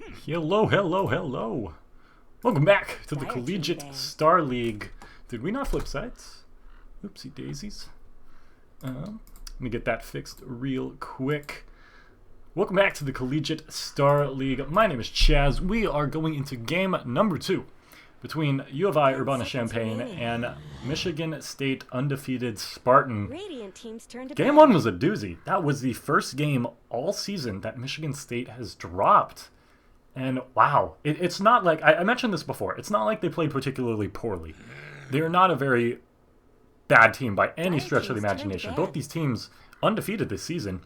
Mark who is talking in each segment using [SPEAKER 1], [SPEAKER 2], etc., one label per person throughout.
[SPEAKER 1] Hello, hello, hello. Welcome back to the
[SPEAKER 2] Dire Team
[SPEAKER 1] Collegiate
[SPEAKER 2] ban.
[SPEAKER 1] Star League. Did we not flip sides? Oopsie daisies. Let me get that fixed real quick. Welcome back to the Collegiate Star League. My name is Chaz. We are going into game number 2 between U of I Urbana-Champaign and Michigan State undefeated Spartan.
[SPEAKER 2] Radiant team's turn to
[SPEAKER 1] Game 1 was a doozy. That was the first game all season that Michigan State has dropped. And wow, it's not like, I mentioned this before, it's not like they played particularly poorly. They're not a very bad team by any stretch of the imagination. Both these teams undefeated this season.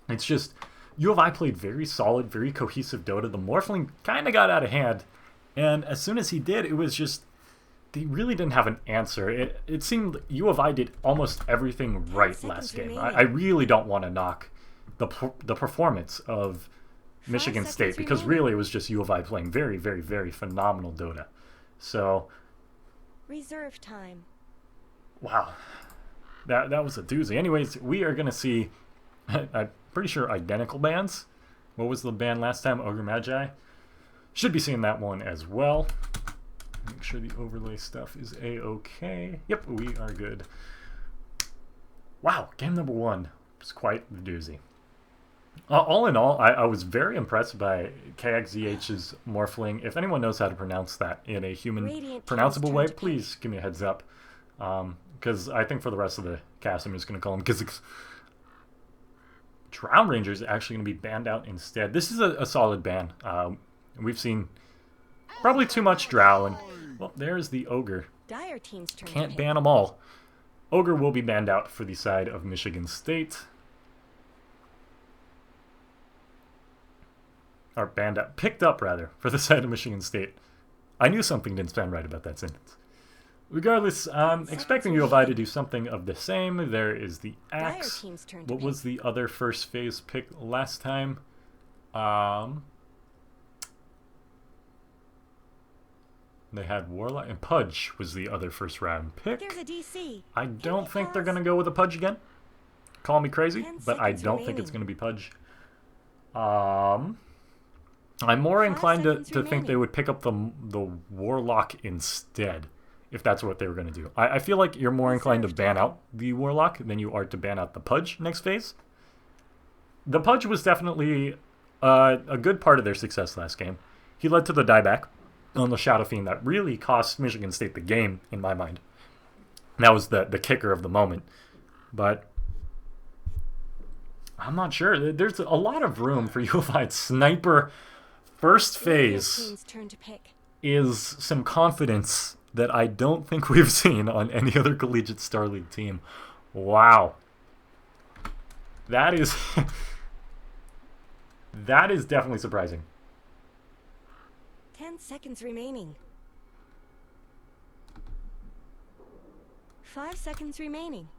[SPEAKER 1] It's just, U of I played very solid, very cohesive Dota. The Morphling kind of got out of hand. And as soon as he did, it was just, they really didn't have an answer. It seemed U of I did almost everything right last game. I really don't want to knock the performance of Michigan State, because really it was just U of I playing very, very, very phenomenal Dota. So,
[SPEAKER 2] reserve time.
[SPEAKER 1] Wow, that was a doozy. Anyways, we are gonna see, I'm pretty sure, identical bans. What was the ban last time? Ogre Magi. Should be seeing that one as well. Make sure the overlay stuff is a-okay. Yep, we are good. Wow, game number 1 was quite the doozy. All in all, I was very impressed by KXZH's Morphling. If anyone knows how to pronounce that in a human pronounceable way, please give me a heads up. Because I think for the rest of the cast, I'm just going to call him Gizzix. Drown Ranger is actually going to be banned out instead. This is a solid ban. We've seen probably too much Drow, and well, there's the Ogre.
[SPEAKER 2] Dire team's turn.
[SPEAKER 1] Can't ban them all. Ogre will be banned out for the side of Michigan State. Or banned out, picked up rather, for the side of Michigan State. I knew something didn't sound right about that sentence. Regardless, I'm expecting U of I to do something of the same. There is the Axe. What was the other first phase pick last time? They had Warlock, and Pudge was the other first round pick.
[SPEAKER 2] There's a DC.
[SPEAKER 1] I don't think they're going to go with a Pudge again. Call me crazy, but I don't think it's going to be Pudge. I'm more inclined to think they would pick up the Warlock instead, if that's what they were going to do. I feel like you're more inclined to ban out the Warlock than you are to ban out the Pudge next phase. The Pudge was definitely a good part of their success last game. He led to the dieback on the Shadow Fiend that really cost Michigan State the game, in my mind. And that was the kicker of the moment. But I'm not sure. There's a lot of room for U of I. Sniper first phase is some confidence that I don't think we've seen on any other Collegiate Star League team. Wow. That is that is definitely surprising.
[SPEAKER 2] 10 seconds remaining. 5 seconds remaining.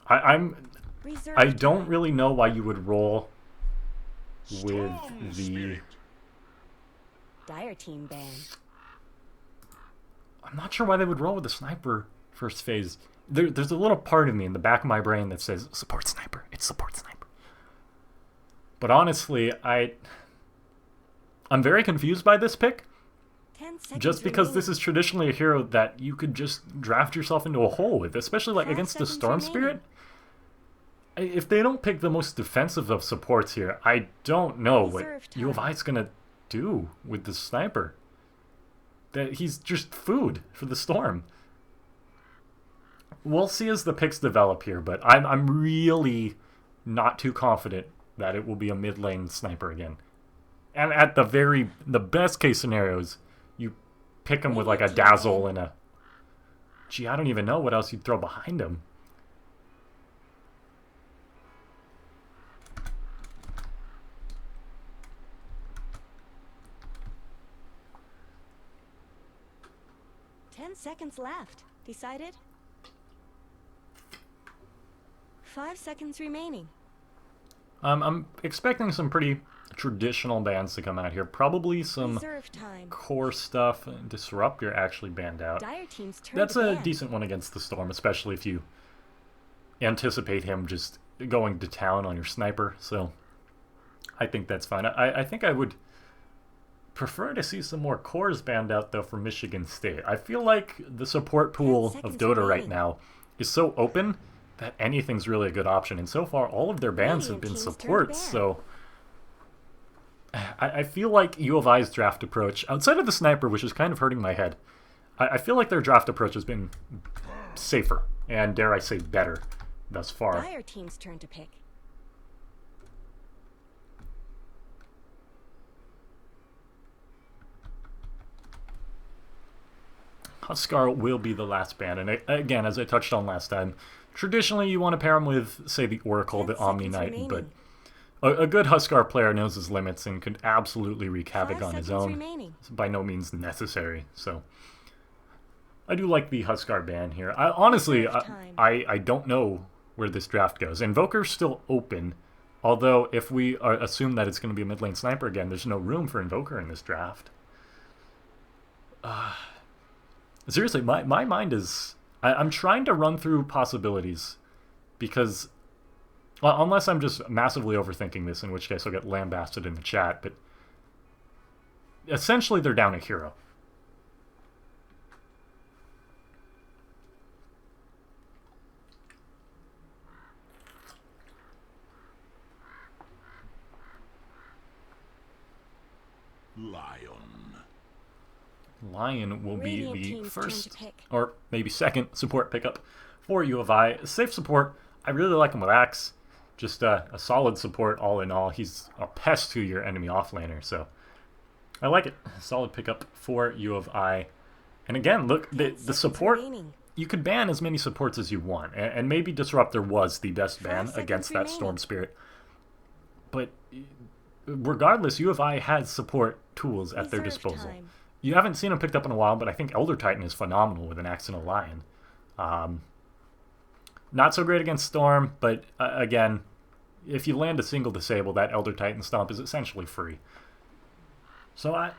[SPEAKER 1] I don't really know why you would roll with the
[SPEAKER 2] Dire team ban.
[SPEAKER 1] I'm not sure why they would roll with the Sniper first phase. There's a little part of me in the back of my brain that says support Sniper. It's support Sniper. But honestly, I'm very confused by this pick. Just because this is traditionally a hero that you could just draft yourself into a hole with, especially like against the Storm Spirit. If they don't pick the most defensive of supports here, I don't know what U of I is going to do with the Sniper. That he's just food for the Storm. We'll see as the picks develop here, but I'm really not too confident that it will be a mid lane Sniper again. And at the best case scenarios, you pick him with like a Dazzle and a... Gee, I don't even know what else you'd throw behind him.
[SPEAKER 2] Seconds left. Decided? 5 seconds remaining.
[SPEAKER 1] I'm expecting some pretty traditional bans to come out here. Probably some core stuff. Disruptor actually banned out. That's a decent one against the Storm, especially if you anticipate him just going to town on your Sniper. So I think that's fine. I think I would prefer to see some more cores banned out, though, from Michigan State. I feel like the support pool of Dota right
[SPEAKER 2] remaining.
[SPEAKER 1] now is so open that anything's really a good option. And so far, all of their bans have
[SPEAKER 2] Radiant
[SPEAKER 1] been
[SPEAKER 2] team's turned
[SPEAKER 1] supports,
[SPEAKER 2] ban.
[SPEAKER 1] so I feel like U of I's draft approach, outside of the sniper, which is kind of hurting my head, I feel like their draft approach has been safer, and dare I say better, thus far.
[SPEAKER 2] Dire team's turn to pick.
[SPEAKER 1] Huskar will be the last ban, and again, as I touched on last time, traditionally you want to pair him with, say, the Oracle,
[SPEAKER 2] 10
[SPEAKER 1] the Omni
[SPEAKER 2] seconds
[SPEAKER 1] Knight,
[SPEAKER 2] remaining.
[SPEAKER 1] but a good Huskar player knows his limits and could absolutely wreak havoc
[SPEAKER 2] 5
[SPEAKER 1] on his
[SPEAKER 2] seconds
[SPEAKER 1] own.
[SPEAKER 2] remaining.
[SPEAKER 1] It's by no means necessary, so I do like the Huskar ban here. Honestly,
[SPEAKER 2] Reserve time.
[SPEAKER 1] I don't know where this draft goes. Invoker's still open, although if we assume that it's going to be a mid lane sniper again, there's no room for Invoker in this draft. Seriously, my mind is... I'm trying to run through possibilities, because... Well, unless I'm just massively overthinking this, in which case I'll get lambasted in the chat, but... Essentially, they're down a hero.
[SPEAKER 3] Lion.
[SPEAKER 1] Lion will be
[SPEAKER 2] Radiant
[SPEAKER 1] the
[SPEAKER 2] team's turn to
[SPEAKER 1] first,
[SPEAKER 2] pick.
[SPEAKER 1] or maybe second, support pickup for U of I. Safe support. I really like him with Axe. Just a solid support all in all. He's a pest to your enemy offlaner, so I like it. Solid pickup for U of I. And again, look,
[SPEAKER 2] 10
[SPEAKER 1] the
[SPEAKER 2] seconds
[SPEAKER 1] support,
[SPEAKER 2] remaining.
[SPEAKER 1] you could ban as many supports as you want, and maybe Disruptor was the best
[SPEAKER 2] 5
[SPEAKER 1] ban
[SPEAKER 2] seconds
[SPEAKER 1] against that
[SPEAKER 2] remaining.
[SPEAKER 1] Storm Spirit. But regardless, U of I has support tools at their
[SPEAKER 2] Reserve
[SPEAKER 1] disposal.
[SPEAKER 2] time.
[SPEAKER 1] You haven't seen him picked up in a while, but I think Elder Titan is phenomenal with an Axe and a Lion. Not so great against Storm, but again, if you land a single disable, that Elder Titan stomp is essentially free. So I'm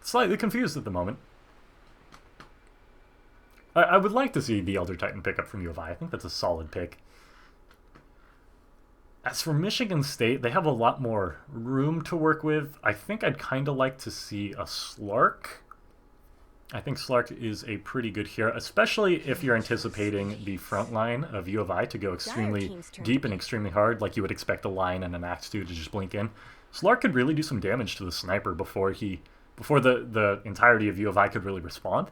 [SPEAKER 1] slightly confused at the moment. I would like to see the Elder Titan pickup from U of I. I think that's a solid pick. As for Michigan State, they have a lot more room to work with. I think I'd kind of like to see a Slark. I think Slark is a pretty good hero, especially if you're anticipating the front line of U of I to go extremely
[SPEAKER 2] team's turn
[SPEAKER 1] deep
[SPEAKER 2] to
[SPEAKER 1] and
[SPEAKER 2] pick.
[SPEAKER 1] extremely hard, like you would expect a Lion and an Axe to just blink in. Slark could really do some damage to the sniper before the entirety of U of I could really respond.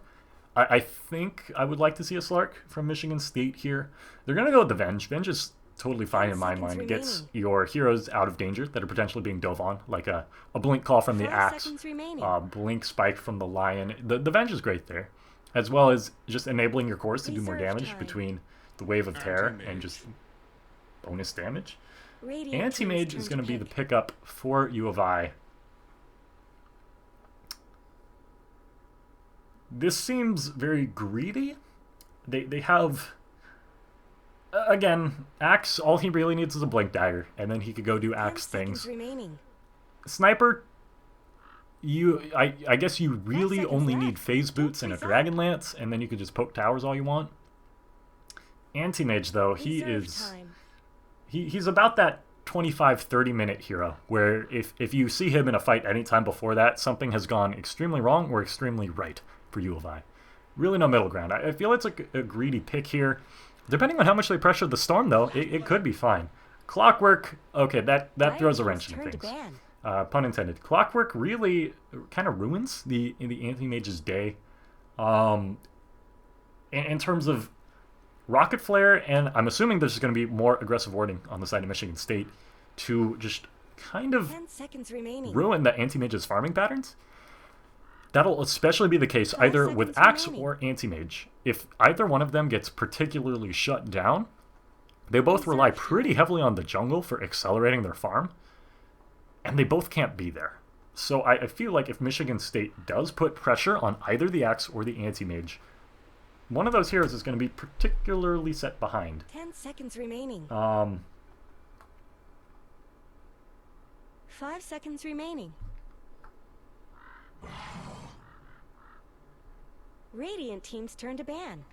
[SPEAKER 1] I think I would like to see a Slark from Michigan State here. They're going to go with the Venge. Venge is totally fine
[SPEAKER 2] 10
[SPEAKER 1] in my
[SPEAKER 2] seconds
[SPEAKER 1] mind. It gets
[SPEAKER 2] remaining.
[SPEAKER 1] your heroes out of danger that are potentially being dove on, like a Blink Call from the
[SPEAKER 2] 5
[SPEAKER 1] Axe,
[SPEAKER 2] seconds remaining.
[SPEAKER 1] Blink Spike from the Lion. The Venge is great there, as well as just enabling your cores to do more
[SPEAKER 2] Reserve
[SPEAKER 1] damage
[SPEAKER 2] time.
[SPEAKER 1] between the Wave of Terror and
[SPEAKER 3] Anti-Mage.
[SPEAKER 1] just bonus damage.
[SPEAKER 2] Radiant
[SPEAKER 1] Anti-Mage
[SPEAKER 2] team's
[SPEAKER 1] is
[SPEAKER 2] turn
[SPEAKER 1] going to be the
[SPEAKER 2] pick.
[SPEAKER 1] pickup for U of I. This seems very greedy. They have... Again, Axe, all he really needs is a Blink Dagger, and then he could go do
[SPEAKER 2] 10
[SPEAKER 1] Axe
[SPEAKER 2] seconds
[SPEAKER 1] things.
[SPEAKER 2] remaining.
[SPEAKER 1] Sniper, I guess you really
[SPEAKER 2] seconds
[SPEAKER 1] only
[SPEAKER 2] left.
[SPEAKER 1] need Phase Boots and a
[SPEAKER 2] Reset.
[SPEAKER 1] Dragon Lance, and then you could just poke towers all you want. Anti-Mage, though,
[SPEAKER 2] Reserve time.
[SPEAKER 1] he's about that 25-30 minute hero, where if you see him in a fight anytime before that, something has gone extremely wrong or extremely right for U of I. Really no middle ground. I feel it's a greedy pick here. Depending on how much they pressure the Storm, though, it could be fine. Clockwork, okay, that throws a
[SPEAKER 2] Dire
[SPEAKER 1] wrench
[SPEAKER 2] team's
[SPEAKER 1] in
[SPEAKER 2] turn to
[SPEAKER 1] things.
[SPEAKER 2] ban.
[SPEAKER 1] Pun intended. Clockwork really kind of ruins the Anti-Mage's day. In terms of Rocket Flare, and I'm assuming there's going to be more aggressive warding on the side of Michigan State to just kind of
[SPEAKER 2] 10 seconds remaining.
[SPEAKER 1] ruin the Anti-Mage's farming patterns. That'll especially be the case
[SPEAKER 2] 5
[SPEAKER 1] either with
[SPEAKER 2] seconds
[SPEAKER 1] Axe
[SPEAKER 2] remaining.
[SPEAKER 1] or Anti-Mage. If either one of them gets particularly shut down, they both rely
[SPEAKER 2] Reserve
[SPEAKER 1] pretty
[SPEAKER 2] time.
[SPEAKER 1] heavily on the jungle for accelerating their farm, and they both can't be there. So I feel like if Michigan State does put pressure on either the Axe or the Anti-Mage, one of those heroes is going to be particularly set behind.
[SPEAKER 2] 10 seconds remaining.
[SPEAKER 1] 5
[SPEAKER 2] seconds remaining. Radiant team's turn to ban.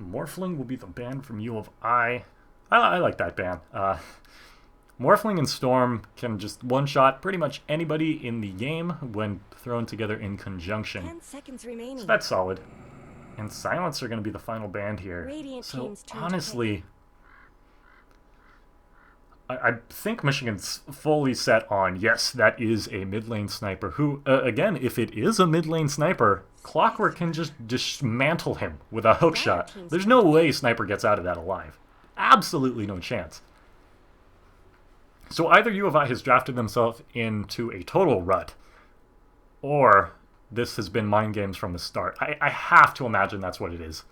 [SPEAKER 1] Morphling will be the ban from U of I. I like that ban. Morphling and Storm can just one-shot pretty much anybody in the game when thrown together in conjunction.
[SPEAKER 2] 10 seconds remaining.
[SPEAKER 1] So that's solid. And Silence are going to be the final band here.
[SPEAKER 2] Radiant
[SPEAKER 1] So
[SPEAKER 2] team's turn to
[SPEAKER 1] honestly, I think Michigan's fully set on, yes, that is a mid lane sniper who, again, if it is a mid lane sniper, Clockwork can just dismantle him with a hook shot. There's no way Sniper gets out of that alive. Absolutely no chance. So either U of I has drafted themselves into a total rut, or this has been mind games from the start. I have to imagine that's what it is,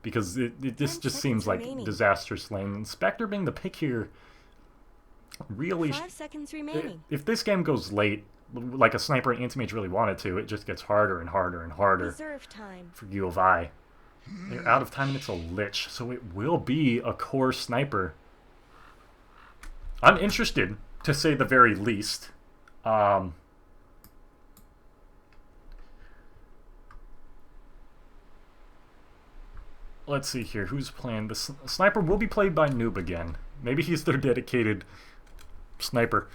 [SPEAKER 1] because this just seems like disastrous lane. Spectre being the pick here really...
[SPEAKER 2] 5 seconds remaining.
[SPEAKER 1] If this game goes late, like a Sniper and Anti-Mage really wanted to, it just gets harder and harder and harder
[SPEAKER 2] Reserve time.
[SPEAKER 1] for U of I. They're out of time and it's a Lich, so it will be a core Sniper. I'm interested, to say the very least. Let's see here, who's playing? The Sniper will be played by Noob again. Maybe he's their dedicated Sniper.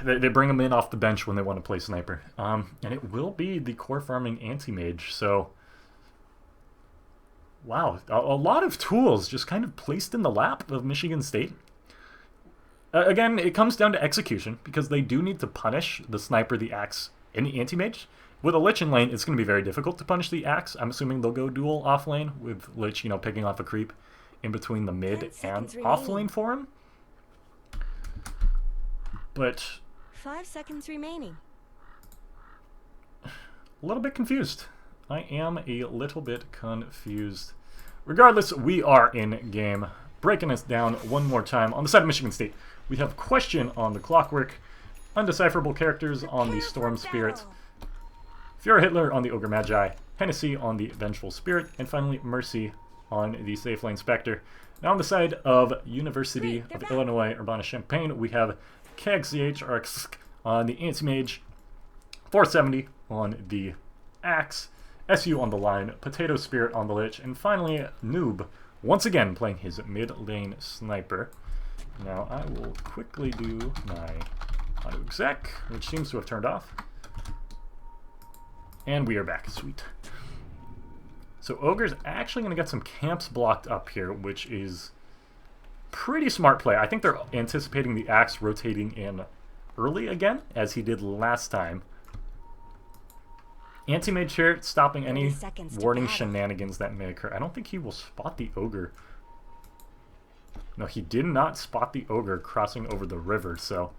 [SPEAKER 1] They bring him in off the bench when they want to play Sniper. And it will be the core farming Anti-Mage, so... Wow, a lot of tools just kind of placed in the lap of Michigan State. Again, it comes down to execution, because they do need to punish the Sniper, the Axe, and the Anti-Mage. With a Lich in lane, it's going to be very difficult to punish the Axe. I'm assuming they'll go dual off lane, with Lich, picking off a creep in between the mid and off lane for him. But...
[SPEAKER 2] 5 seconds remaining.
[SPEAKER 1] a little bit confused. I am a little bit confused. Regardless, we are in game. Breaking us down one more time. On the side of Michigan State, we have Question on the Clockwork, Undecipherable Characters on the Storm Spirit, Fiora Hitler on the Ogre Magi, Hennessy on the Vengeful Spirit, and finally Mercy on the Safe Lane Spectre. Now on the side of University of Illinois Urbana-Champaign, we have KXCH on the Anti-Mage, 470 on the Axe, SU on the line, Potato Spirit on the Lich, and finally Noob once again playing his mid-lane Sniper. Now I will quickly do my auto exec, which seems to have turned off. And we are back. Sweet. So Ogre's actually going to get some camps blocked up here, which is pretty smart play. I think they're anticipating the Axe rotating in early again, as he did last time. Anti-Mage here, stopping any warding shenanigans that may occur. I don't think he will spot the Ogre. No, he did not spot the Ogre crossing over the river, so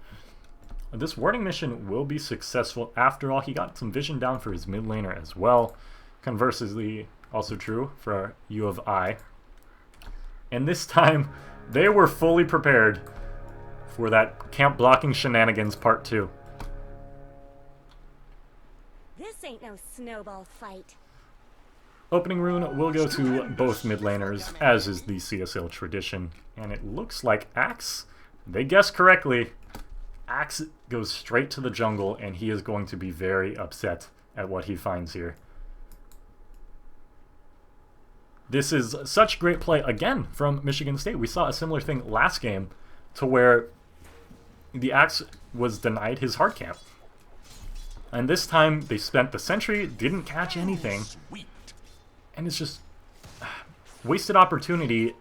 [SPEAKER 1] this warding mission will be successful. After all, he got some vision down for his mid laner as well. Conversely, also true for U of I. And this time, they were fully prepared for that camp blocking shenanigans part 2.
[SPEAKER 2] This ain't no snowball fight.
[SPEAKER 1] Opening rune will go to both mid laners, as is the CSL tradition. And it looks like Axe, they guessed correctly. Axe goes straight to the jungle, and he is going to be very upset at what he finds here. This is such great play, again, from Michigan State. We saw a similar thing last game, to where the Axe was denied his hard camp. And this time, they spent the sentry, didn't catch anything, and it's just wasted opportunity.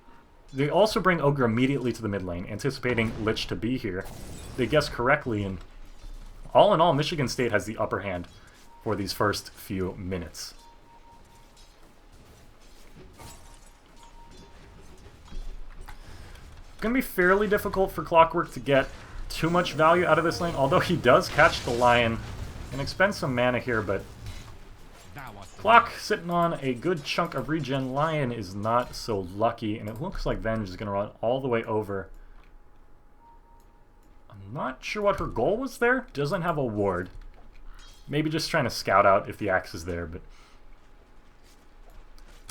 [SPEAKER 1] They also bring Ogre immediately to the mid lane, anticipating Lich to be here. They guessed correctly, and all in all, Michigan State has the upper hand for these first few minutes. Gonna be fairly difficult for Clockwork to get too much value out of this lane, although he does catch the Lion and expend some mana here, but Clock sitting on a good chunk of regen. Lion is not so lucky, and it looks like Venge is going to run all the way over. I'm not sure what her goal was there. Doesn't have a ward. Maybe just trying to scout out if the Axe is there, but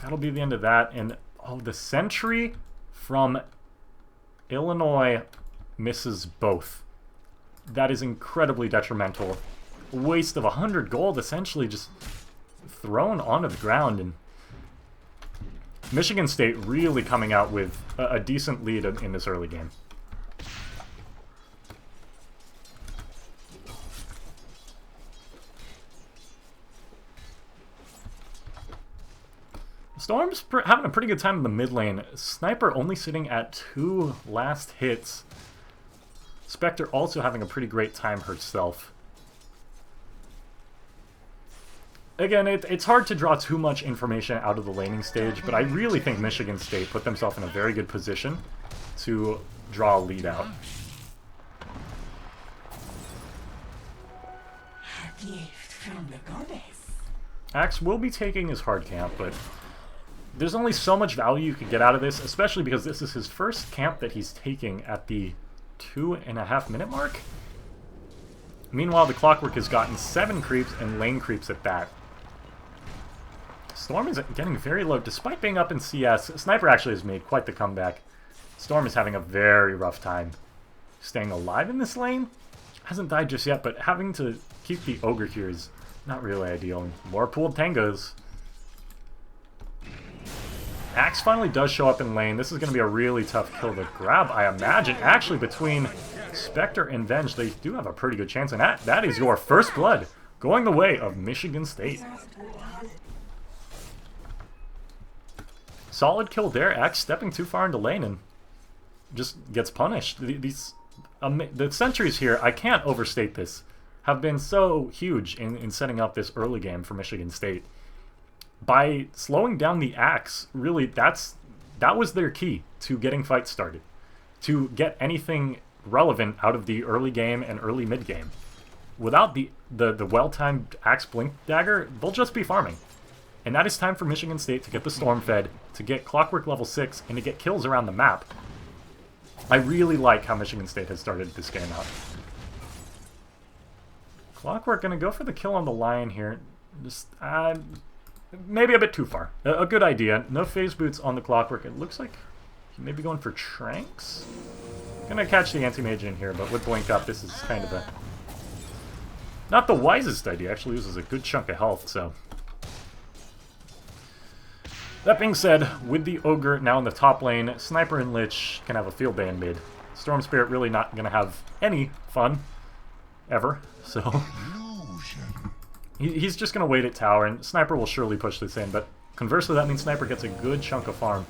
[SPEAKER 1] that'll be the end of that. And oh, the sentry from Illinois misses both. That is incredibly detrimental. A waste of 100 gold, essentially just thrown onto the ground, and Michigan State really coming out with a decent lead in this early game. Storm's having a pretty good time in the mid lane. Sniper only sitting at 2 last hits. Spectre also having a pretty great time herself. Again, it's hard to draw too much information out of the laning stage, but I really think Michigan State put themselves in a very good position to draw a lead out.
[SPEAKER 4] A gift from the goddess.
[SPEAKER 1] Axe will be taking his hard camp, but there's only so much value you can get out of this, especially because this is his first camp that he's taking at the 2.5 minute mark. Meanwhile, the Clockwork has gotten 7 creeps and lane creeps at that. Storm is getting very low, despite being up in CS. Sniper actually has made quite the comeback. Storm is having a very rough time staying alive in this lane. Hasn't died just yet, but having to keep the Ogre here is not really ideal. More pooled tangos. Axe finally does show up in lane. This is going to be a really tough kill to grab, I imagine. Actually, between Spectre and Venge, they do have a pretty good chance, and that is your first blood going the way of Michigan State. Solid kill there. Axe stepping too far into lane and just gets punished. The sentries here, I can't overstate this, have been so huge in setting up this early game for Michigan State. By slowing down the Axe, really, that was their key to getting fights started. To get anything relevant out of the early game and early mid game. Without the well-timed Axe Blink Dagger, they'll just be farming. And that is time for Michigan State to get the Storm fed, to get Clockwork level 6, and to get kills around the map. I really like how Michigan State has started this game out. Clockwork gonna go for the kill on the Lion here. Just, maybe a bit too far. A good idea. No phase boots on the Clockwork. It looks like he may be going for Tranks. Gonna catch the Anti-Mage in here, but with Blink up, this is kind of not the wisest idea. Actually loses a good chunk of health, so. That being said, with the Ogre now in the top lane, Sniper and Lich can have a field day in mid. Storm Spirit really not gonna have any fun, ever, so. He's just going to wait at tower, and Sniper will surely push this in, but conversely that means Sniper gets a good chunk of farm.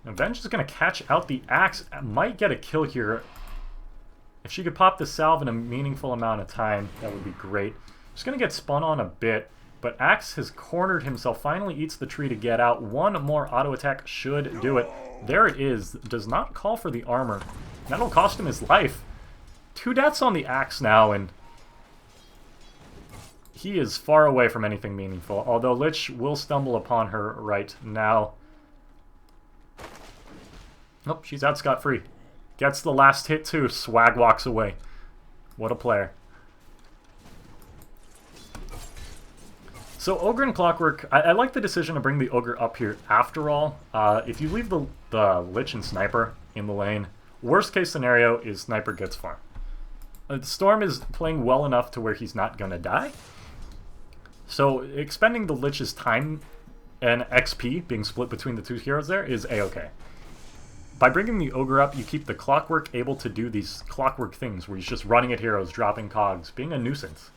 [SPEAKER 1] Avenge is going to catch out the Axe, might get a kill here. If she could pop the salve in a meaningful amount of time, that would be great. Just going to get spun on a bit, but Axe has cornered himself, finally eats the tree to get out. One more auto attack should do it. There it is, does not call for the armor. That'll cost him his life. 2 deaths on the Axe now, and he is far away from anything meaningful, although Lich will stumble upon her right now. Nope, she's out scot-free. Gets the last hit too, Swag walks away. What a player. So Ogre and Clockwork, I like the decision to bring the Ogre up here after all. If you leave the Lich and Sniper in the lane, worst case scenario is Sniper gets farm. Storm is playing well enough to where he's not going to die. So expending the Lich's time and XP being split between the two heroes there is a-okay. By bringing the Ogre up, you keep the Clockwork able to do these Clockwork things where he's just running at heroes, dropping cogs, being a nuisance.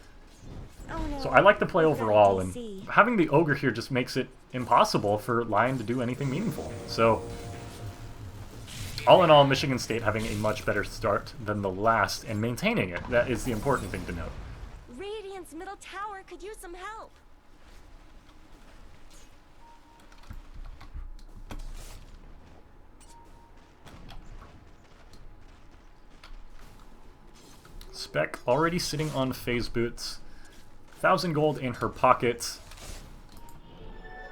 [SPEAKER 2] Oh no.
[SPEAKER 1] So I like the play overall, and
[SPEAKER 2] DC.
[SPEAKER 1] having the Ogre here just makes it impossible for Lion to do anything meaningful. So all in all, Michigan State having a much better start than the last, and maintaining it. That is the important thing to note.
[SPEAKER 2] Radiant's middle tower could use some help.
[SPEAKER 1] Spec already sitting on phase boots. 1,000 gold in her pocket.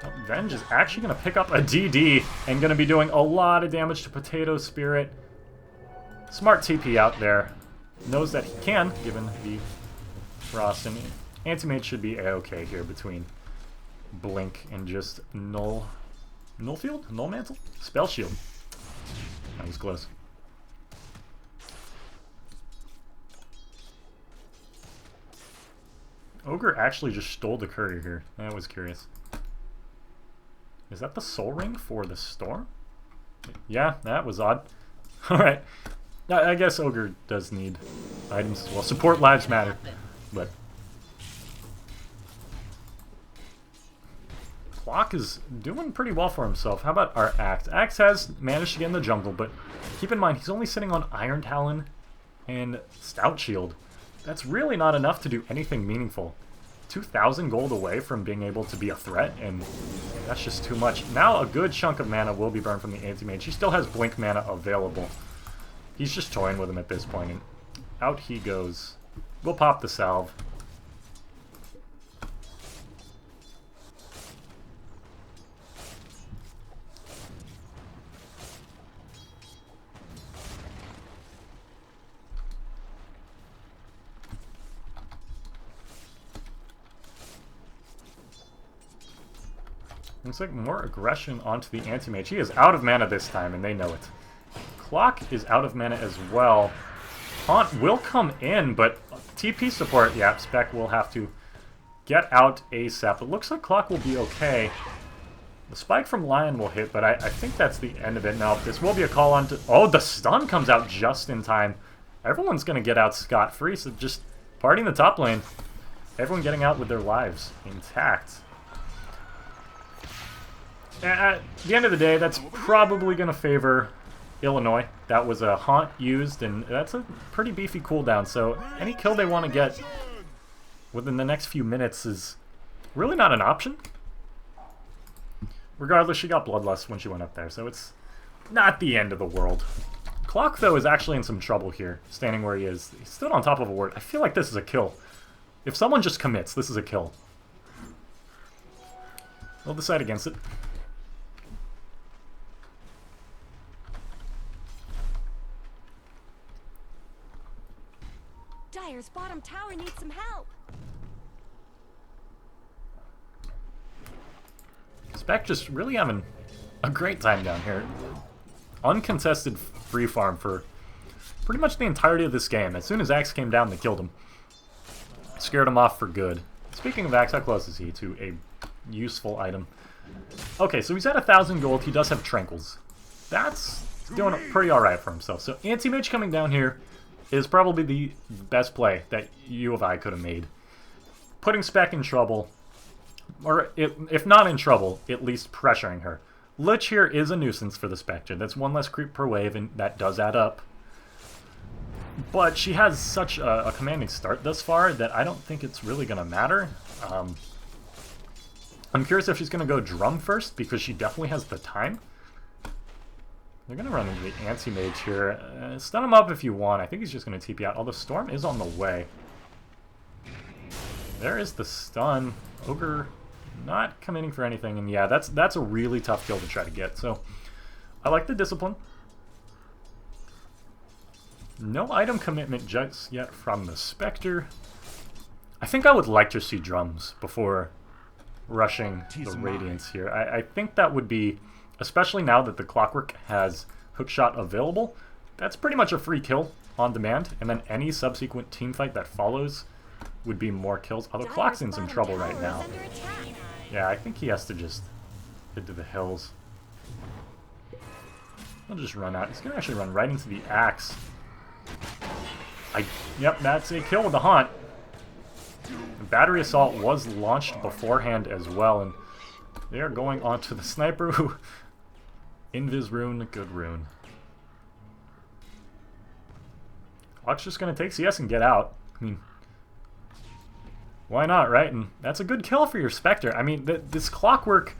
[SPEAKER 1] Oh, Venge is actually going to pick up a DD and going to be doing a lot of damage to Potato Spirit. Smart TP out there. Knows that he can, given the frost. And Anti-Mage should be a-okay here between Blink and just Null Field? Null Mantle? Spell Shield. That was close. Ogre actually just stole the courier here. That was curious. Is that the soul ring for the storm? Yeah, that was odd. Alright. I guess Ogre does need items as well. Support lives matter. But Clock is doing pretty well for himself. How about our Axe? Axe has managed to get in the jungle, but keep in mind, he's only sitting on Iron Talon and Stout Shield. That's really not enough to do anything meaningful. 2,000 gold away from being able to be a threat, and that's just too much. Now a good chunk of mana will be burned from the Anti-Mage. He still has Blink mana available. He's just toying with him at this point, and out he goes. We'll pop the salve. Looks like more aggression onto the Anti-Mage. He is out of mana this time, and they know it. Clock is out of mana as well. Haunt will come in, but TP support, yeah, Spec will have to get out ASAP. It looks like Clock will be okay. The spike from Lion will hit, but I think that's the end of it. Now, this will be a call on to... Oh, the stun comes out just in time. Everyone's going to get out scot-free, so just partying the top lane. Everyone getting out with their lives intact. At the end of the day, that's probably going to favor Illinois. That was a Haunt used, and that's a pretty beefy cooldown, so any kill they want to get within the next few minutes is really not an option. Regardless, she got Bloodlust when she went up there, so it's not the end of the world. Clock, though, is actually in some trouble here, standing where he is. He stood on top of a ward. I feel like this is a kill. If someone just commits, this is a kill. We'll decide against it.
[SPEAKER 2] Dire's bottom tower needs some help.
[SPEAKER 1] Spec just really having a great time down here. Uncontested free farm for pretty much the entirety of this game. As soon as Axe came down, they killed him. Scared him off for good. Speaking of Axe, how close is he to a useful item? Okay, so he's at 1,000 gold. He does have Tranquils. That's doing pretty alright for himself. So Anti-Mage coming down here is probably the best play that U of I could have made. Putting Spec in trouble, or if not in trouble, at least pressuring her. Lich here is a nuisance for the Spectre. That's one less creep per wave, and that does add up. But she has such a commanding start thus far that I don't think it's really going to matter. I'm curious if she's going to go Drum first, because she definitely has the time. They're going to run into the Anti-Mage here. Stun him up if you want. I think he's just going to TP out. Although Storm is on the way. There is the stun. Ogre not committing for anything. And yeah, that's a really tough kill to try to get. So I like the discipline. No item commitment just yet from the Spectre. I think I would like to see drums before rushing the Radiance here. I think that would be... Especially now that the Clockwork has Hookshot available, that's pretty much a free kill on demand, and then any subsequent teamfight that follows would be more kills. Although Clock's in some trouble right now. Yeah, I think he has to just head to the hills. He'll just run out. He's going to actually run right into the Axe. Yep, that's a kill with the Haunt. The Battery Assault was launched beforehand as well, and they are going on to the Sniper who... Invis rune, good rune. Clock's just going to take CS and get out. I mean, why not, right? And that's a good kill for your Spectre. I mean, this Clockwork,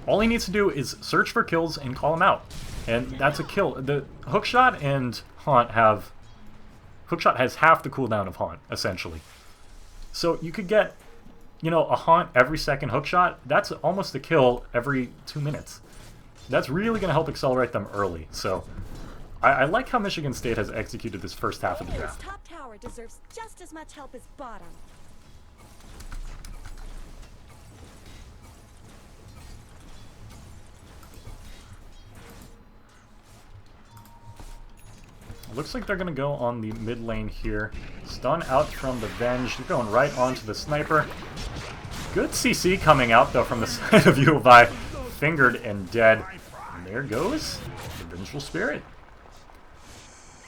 [SPEAKER 1] all he needs to do is search for kills and call him out. And that's a kill. The Hookshot and Haunt have... Hookshot has half the cooldown of Haunt, essentially. So you could get, you know, a Haunt every second Hookshot. That's almost a kill every 2 minutes. That's really going to help accelerate them early. So I like how Michigan State has executed this first half of the draft.
[SPEAKER 2] Top tower deserves just as much help as bottom.
[SPEAKER 1] Looks like they're going to go on the mid lane here. Stun out from the Venge. They're going right onto the Sniper. Good CC coming out, though, from the side of U of I. Fingered and dead. And there goes the Vengeful Spirit.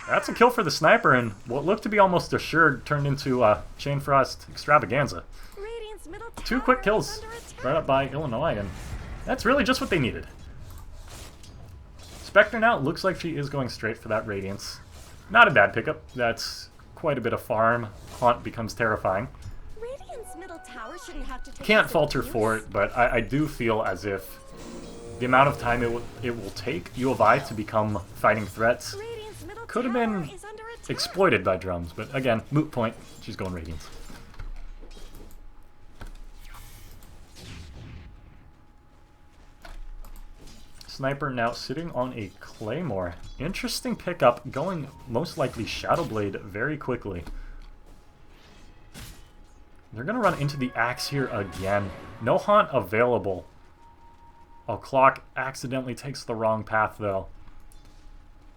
[SPEAKER 1] That's a kill for the Sniper, and what looked to be almost assured turned into Chain Frost Extravaganza.
[SPEAKER 2] Radiant's middle tower
[SPEAKER 1] 2 quick
[SPEAKER 2] is
[SPEAKER 1] kills
[SPEAKER 2] under attack.
[SPEAKER 1] right up by Illinois, and that's really just what they needed. Spectre now looks like she is going straight for that Radiance. Not a bad pickup. That's quite a bit of farm. Haunt becomes terrifying.
[SPEAKER 2] Radiant's middle tower shouldn't have to take
[SPEAKER 1] Can't
[SPEAKER 2] this
[SPEAKER 1] falter
[SPEAKER 2] abuse.
[SPEAKER 1] for it, but I do feel as if the amount of time it will take U of I to become fighting threats
[SPEAKER 2] Radiant's middle
[SPEAKER 1] could have
[SPEAKER 2] tower
[SPEAKER 1] been
[SPEAKER 2] is under attack.
[SPEAKER 1] exploited by Drums. But again, moot point. She's going Radiance. Sniper now sitting on a Claymore. Interesting pickup, going most likely Shadowblade very quickly. They're going to run into the Axe here again. No Haunt available. Oh, Clock accidentally takes the wrong path, though.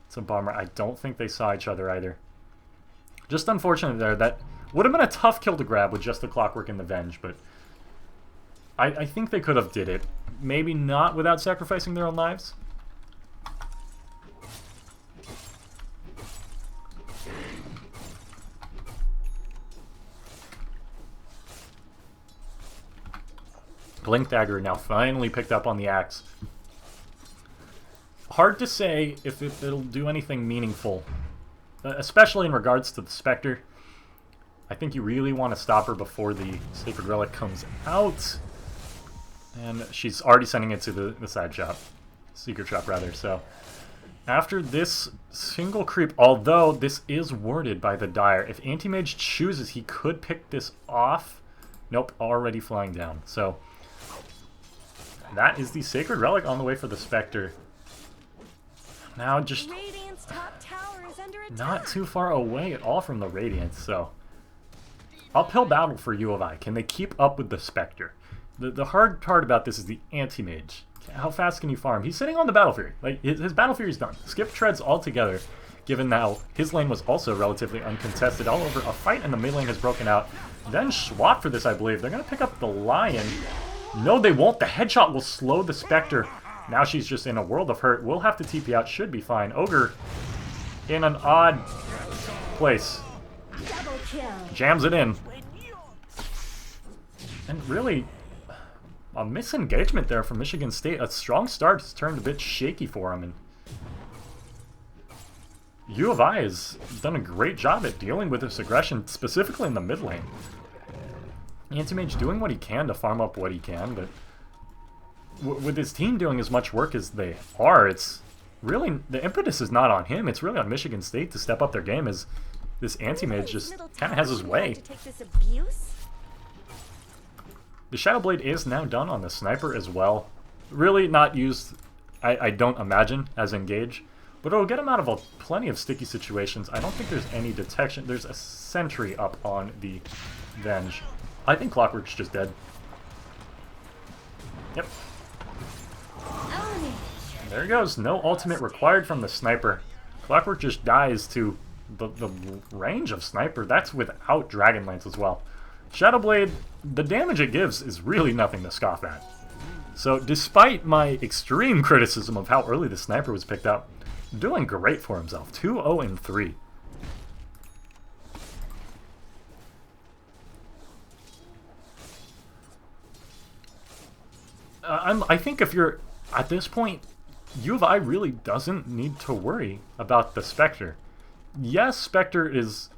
[SPEAKER 1] It's a bummer. I don't think they saw each other either. Just unfortunate there. That would have been a tough kill to grab with just the Clockwork and the Venge, but I think they could have did it. Maybe not without sacrificing their own lives. Blink Dagger now finally picked up on the Axe. Hard to say if it'll do anything meaningful, especially in regards to the Spectre. I think you really want to stop her before the Sacred Relic comes out. And she's already sending it to the side shop. Secret shop, rather. So, after this single creep, although this is warded by the Dire, if Anti-Mage chooses, he could pick this off. Nope, already flying down. So, that is the Sacred Relic on the way for the Spectre. Now, just
[SPEAKER 2] Radiant's top tower is under attack.
[SPEAKER 1] not too far away at all from the Radiance, so uphill battle for U of I. Can they keep up with the Spectre? The hard part about this is the Anti-Mage. How fast can you farm? He's sitting on the Battle Fury. Like, his Battle Fury's done. Skip treads altogether, given now his lane was also relatively uncontested all over. A fight in the mid lane has broken out. Then swap for this, I believe. They're going to pick up the Lion. No, they won't. The headshot will slow the Spectre. Now she's just in a world of hurt. We'll have to TP out. Should be fine. Ogre in an odd place.
[SPEAKER 2] Double kill.
[SPEAKER 1] Jams it in. And really, a misengagement there from Michigan State. A strong start has turned a bit shaky for him. And U of I has done a great job at dealing with this aggression, specifically in the mid lane. Anti-Mage doing what he can to farm up what he can, but with his team doing as much work as they are, it's really, the impetus is not on him. It's really on Michigan State to step up their game, as this Anti-Mage just kind of has his way.
[SPEAKER 2] To take this abuse.
[SPEAKER 1] The Shadowblade is now done on the Sniper as well. Really not used, I don't imagine, as Engage. But it'll get him out of plenty of sticky situations. I don't think there's any detection. There's a sentry up on the Venge. I think Clockwork's just dead. Yep. There he goes. No ultimate required from the Sniper. Clockwork just dies to the range of Sniper. That's without Dragonlance as well. Shadowblade, the damage it gives is really nothing to scoff at. So despite my extreme criticism of how early the Sniper was picked up, doing great for himself. 2-0-3. I think if you're at this point, U of I really doesn't need to worry about the Spectre. Yes, Spectre is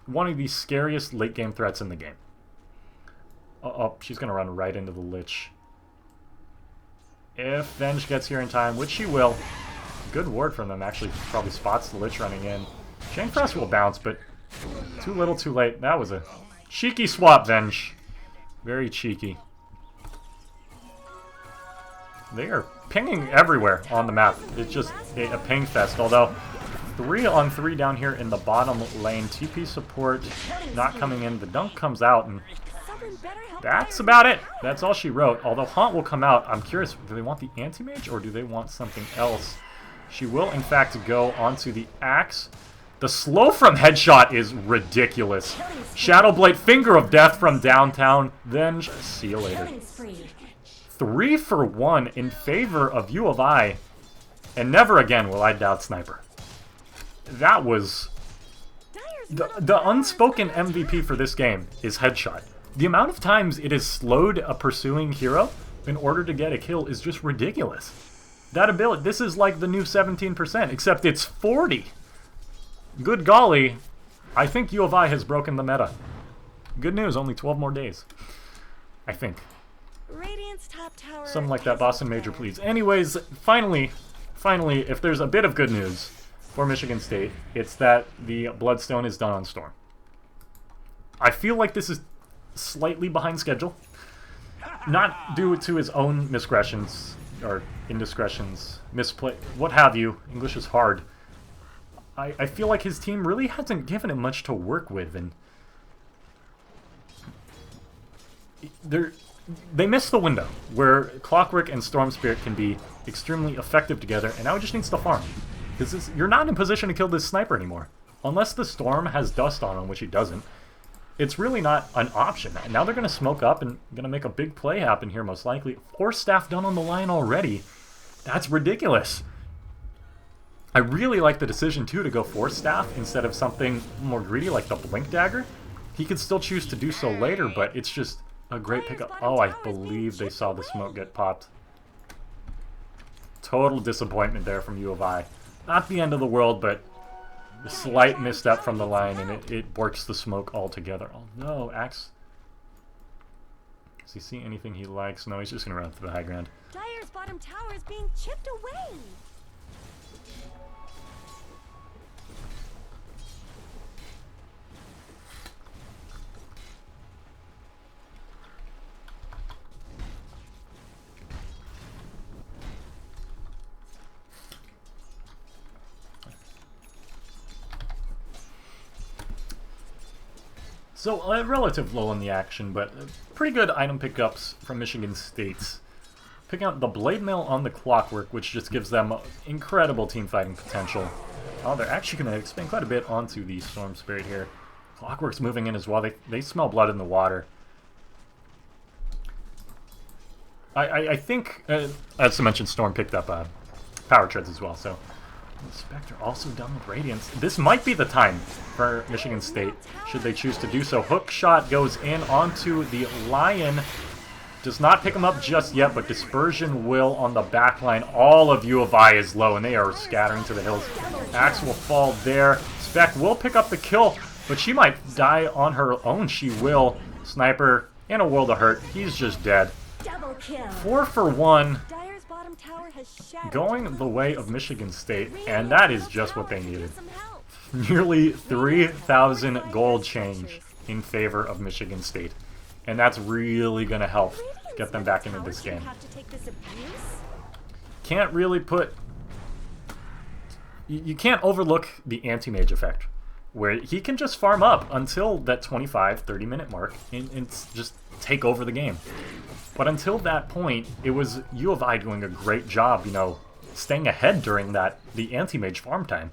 [SPEAKER 1] one of the scariest late game threats in the game. Oh, she's going to run right into the Lich. If Venge gets here in time, which she will. Good ward from them, actually probably spots the Lich running in. Chain Frost will bounce, but too little too late. That was a cheeky swap, Venge. Very cheeky. They are pinging everywhere on the map. It's just a ping fest, although 3-on-3 down here in the bottom lane. TP support not coming in. The dunk comes out, and
[SPEAKER 2] Someone better help
[SPEAKER 1] that's
[SPEAKER 2] Iron.
[SPEAKER 1] about it. That's all she wrote. Although Haunt will come out. I'm curious, do they want the Anti-Mage or do they want something else? She will, in fact, go onto the Axe. The slow from headshot is ridiculous. Shadowblade, Finger of Death from downtown. Then, see you later.
[SPEAKER 2] Killing spree.
[SPEAKER 1] 3 for 1 in favor of U of I. And never again will I doubt Sniper. That was... The unspoken MVP for this game is headshot. The amount of times it has slowed a pursuing hero in order to get a kill is just ridiculous. That ability, this is like the new 17%, except it's 40. Good golly, I think U of I has broken the meta. Good news, only 12 more days. I think.
[SPEAKER 2] Radiant's top tower.
[SPEAKER 1] Something like that, Boston Major, please. Anyways, finally, if there's a bit of good news for Michigan State, it's that the Bloodstone is done on Storm. I feel like this is slightly behind schedule. Not due to his own misgressions, or indiscretions, misplay, what have you. English is hard. I feel like his team really hasn't given him much to work with, and they missed the window where Clockwork and Storm Spirit can be extremely effective together, and now he just needs to farm. Because you're not in position to kill this Sniper anymore. Unless the Storm has dust on him, which he doesn't, it's really not an option. And now they're going to smoke up and going to make a big play happen here, most likely. 4 staff done on the line already. That's ridiculous. I really like the decision, too, to go 4 staff instead of something more greedy like the Blink Dagger. He could still choose to do so later, but it's just a great pickup. Oh, I believe they saw the smoke get popped. Total disappointment there from U of I. Not the end of the world, but a slight misstep from the line, and it borks the smoke altogether. Oh no, Axe. Does he see anything he likes? No, he's just going to run to the high ground.
[SPEAKER 2] Dire's bottom tower is being chipped away.
[SPEAKER 1] So, relative low in the action, but pretty good item pickups from Michigan State. Picking up the Blade Mail on the Clockwork, which just gives them incredible team fighting potential. Oh, they're actually going to expand quite a bit onto the Storm Spirit here. Clockwork's moving in as well. They smell blood in the water. I think, as I mentioned, Storm picked up Power Treads as well, so... Spectre also done with Radiance. This might be the time for Michigan State, should they choose to do so. Hook shot goes in onto the Lion. Does not pick him up just yet, but Dispersion will on the back line. All of U of I is low, and they are scattering to the hills. Axe will fall there. Spec will pick up the kill, but she might die on her own. She will. Sniper in a world of hurt. He's just dead.
[SPEAKER 2] Double kill.
[SPEAKER 1] 4 for 1.
[SPEAKER 2] Dire's bottom tower has shattered.
[SPEAKER 1] Going the way of Michigan State, and that is just what they needed. Nearly 3,000 gold change in favor of Michigan State. And that's really going to help get them back into this game. Can't really put... You can't overlook the anti-mage effect, where he can just farm up until that 25-30 minute mark and just take over the game. But until that point, it was U of I doing a great job, you know, staying ahead during the anti-mage farm time.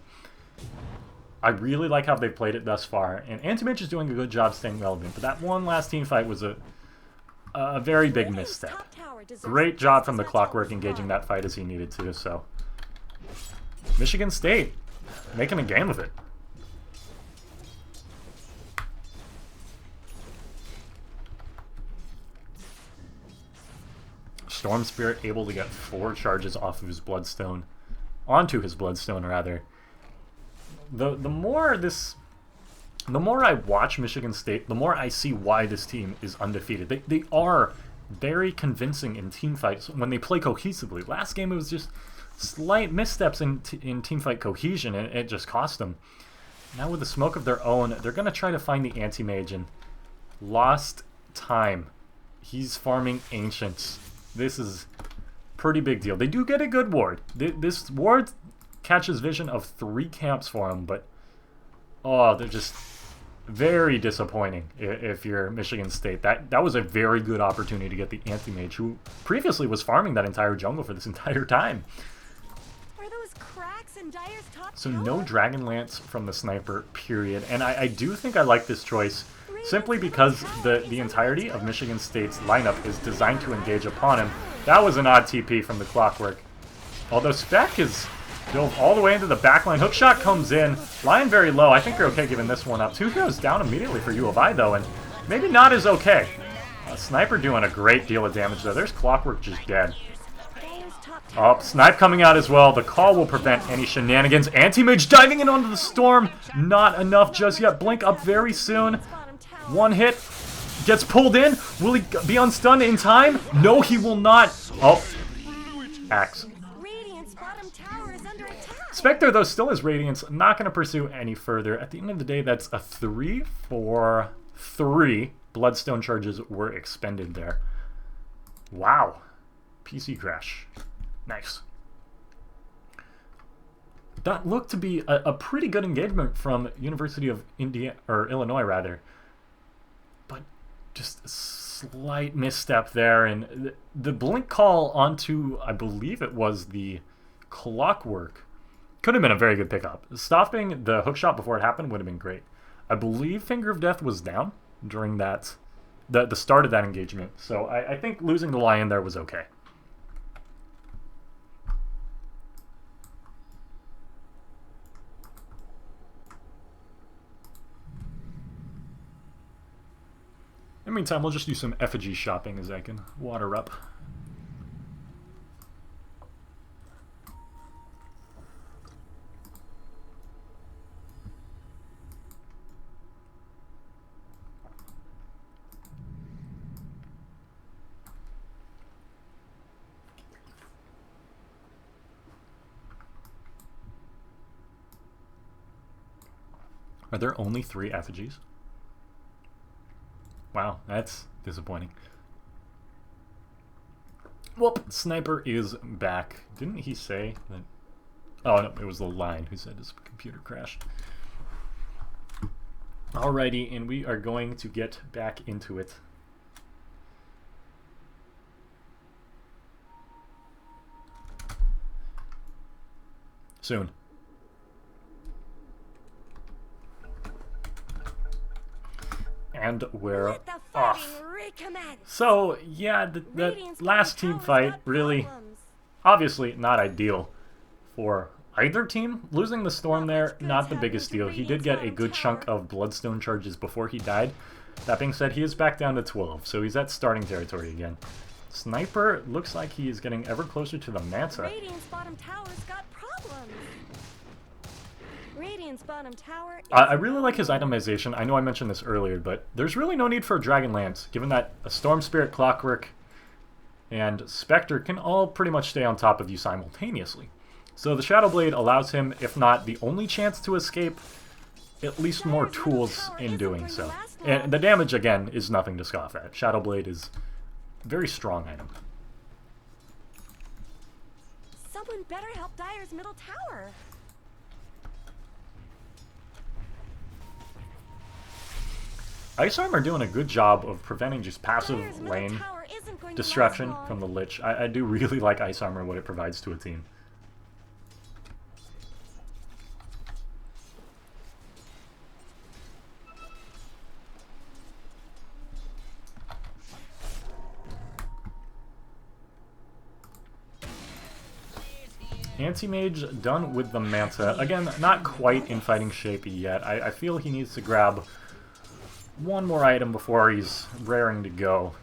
[SPEAKER 1] I really like how they've played it thus far, and anti-mage is doing a good job staying relevant, but that one last team fight was a very big misstep. Great job from the Clockwork engaging that fight as he needed to, so... Michigan State, making a game of it. Storm Spirit able to get 4 charges off of his Bloodstone, onto his Bloodstone rather. The more I watch Michigan State, the more I see why this team is undefeated. They are very convincing in team fights when they play cohesively. Last game it was just slight missteps in teamfight cohesion, and it just cost them. Now with the smoke of their own, they're going to try to find the anti-mage, and lost time. He's farming Ancients. This is pretty big deal. They do get a good ward. This ward catches vision of 3 camps for him, but oh, they're just very disappointing if you're Michigan State. That was a very good opportunity to get the anti-mage, who previously was farming that entire jungle for this entire time.
[SPEAKER 2] Are those cracks in Dire's top
[SPEAKER 1] So
[SPEAKER 2] tower.
[SPEAKER 1] no Dragonlance from the Sniper, period. And I do think I like this choice simply because the entirety of Michigan State's lineup is designed to engage upon him. That was an odd TP from the Clockwork. Although Spec is dove all the way into the backline. Hookshot comes in. Lion very low. I think you're okay giving this one up. 2 heroes down immediately for U of I, though, and maybe not as okay. Sniper doing a great deal of damage, though. There's Clockwork just dead.
[SPEAKER 2] Dire's top tower.
[SPEAKER 1] Oh, Snipe coming out as well. The call will prevent any shenanigans. Anti-Mage diving in onto the Storm. Not enough just yet. Blink up very soon.
[SPEAKER 2] Bottom tower.
[SPEAKER 1] One hit. Gets pulled in. Will he be unstunned in time? No, he will not. Oh. Axe.
[SPEAKER 2] Radiant's bottom tower is under attack.
[SPEAKER 1] Spectre, though, still has Radiance. Not going to pursue any further. At the end of the day, that's a 3 for 3. Bloodstone charges were expended there. Wow. PC crash. Nice. That looked to be a pretty good engagement from University of Illinois, rather. But just a slight misstep there, and the blink call onto, I believe it was the Clockwork, could have been a very good pickup. Stopping the hookshot before it happened would have been great. I believe Finger of Death was down during that, the start of that engagement, so I think losing the Lion there was okay. In the meantime, we'll just do some effigy shopping as I can water up. Are there only 3 effigies? Wow, that's disappointing. Whoop! Sniper is back. Didn't he say that? Oh, no, it was the Lion who said his computer crashed. Alrighty, and we are going to get back into it. Soon. And we're
[SPEAKER 2] Let the
[SPEAKER 1] off.
[SPEAKER 2] fighting recommence.
[SPEAKER 1] So, yeah, the
[SPEAKER 2] Radiant's
[SPEAKER 1] last
[SPEAKER 2] bottom
[SPEAKER 1] team
[SPEAKER 2] tower's
[SPEAKER 1] fight,
[SPEAKER 2] got
[SPEAKER 1] really,
[SPEAKER 2] problems.
[SPEAKER 1] obviously not ideal for either team. Losing the Storm there, not the biggest deal. He did get a good chunk of Bloodstone charges before he died. That being said, he is back down to 12, so he's at starting territory again. Sniper looks like he is getting ever closer to the Manta.
[SPEAKER 2] Radiant's bottom tower's got problems. Radiant's bottom tower is
[SPEAKER 1] I really like his itemization. I know I mentioned this earlier, but there's really no need for a Dragonlance, given that a Storm Spirit, Clockwork, and Spectre can all pretty much stay on top of you simultaneously. So the Shadow Blade allows him, if not the only chance to escape, at least more tools in doing so. And the damage, again, is nothing to scoff at. Shadow Blade is a very strong item.
[SPEAKER 2] Someone better help Dire's middle tower.
[SPEAKER 1] Ice Armor doing a good job of preventing just
[SPEAKER 2] Dire's
[SPEAKER 1] passive
[SPEAKER 2] middle
[SPEAKER 1] lane
[SPEAKER 2] tower isn't going
[SPEAKER 1] destruction
[SPEAKER 2] to last long.
[SPEAKER 1] from the Lich. I do really like Ice Armor, what it provides to a team. Anti-Mage done with the Manta. Again, not quite in fighting shape yet. I feel he needs to grab one more item before he's raring to go.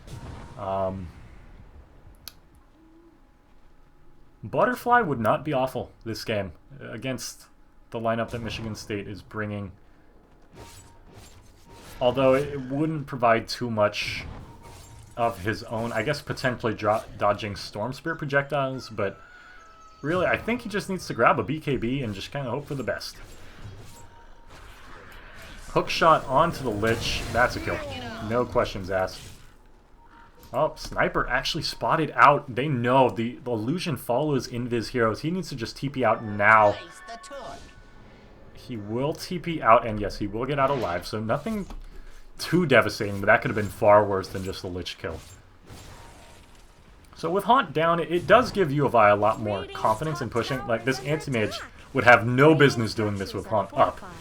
[SPEAKER 1] Butterfly would not be awful this game against the lineup that Michigan State is bringing. Although it wouldn't provide too much of his own. I guess potentially dodging Storm Spirit projectiles, but really, I think he just needs to grab a BKB and just kind of hope for the best. Hook shot onto the Lich. That's a kill. No questions asked. Oh, Sniper actually spotted out. They know the illusion follows Invis heroes. He needs to just TP out now. He will TP out, and yes, he will get out alive. So nothing too devastating, but that could have been far worse than just the Lich kill. So with Haunt down, it does give U of I a lot more confidence in pushing. Like, this Anti-Mage would have no business doing this with Haunt up.
[SPEAKER 2] Fortified.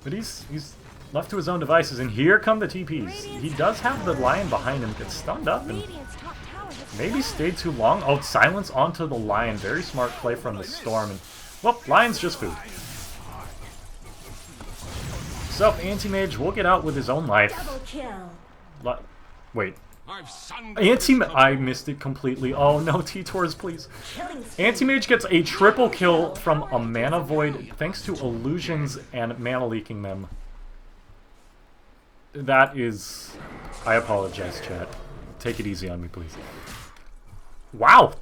[SPEAKER 1] But he's left to his own devices, and here come the TPs. He does have the Lion behind him, gets stunned up, and
[SPEAKER 2] Radiant's top tower has
[SPEAKER 1] maybe
[SPEAKER 2] fallen.
[SPEAKER 1] stayed too long. Oh, silence onto the Lion. Very smart play from the Storm, and, well, Lion's just food. So, Anti-Mage will get out with his own life.
[SPEAKER 4] Double kill.
[SPEAKER 1] Wait.
[SPEAKER 3] I've sung
[SPEAKER 1] I missed it completely. Oh no, T-Tors, please.
[SPEAKER 4] Killing spree.
[SPEAKER 1] Anti-Mage gets a triple kill from a Mana Void thanks to illusions and mana leaking them. That is... I apologize, chat. Take it easy on me, please. Wow!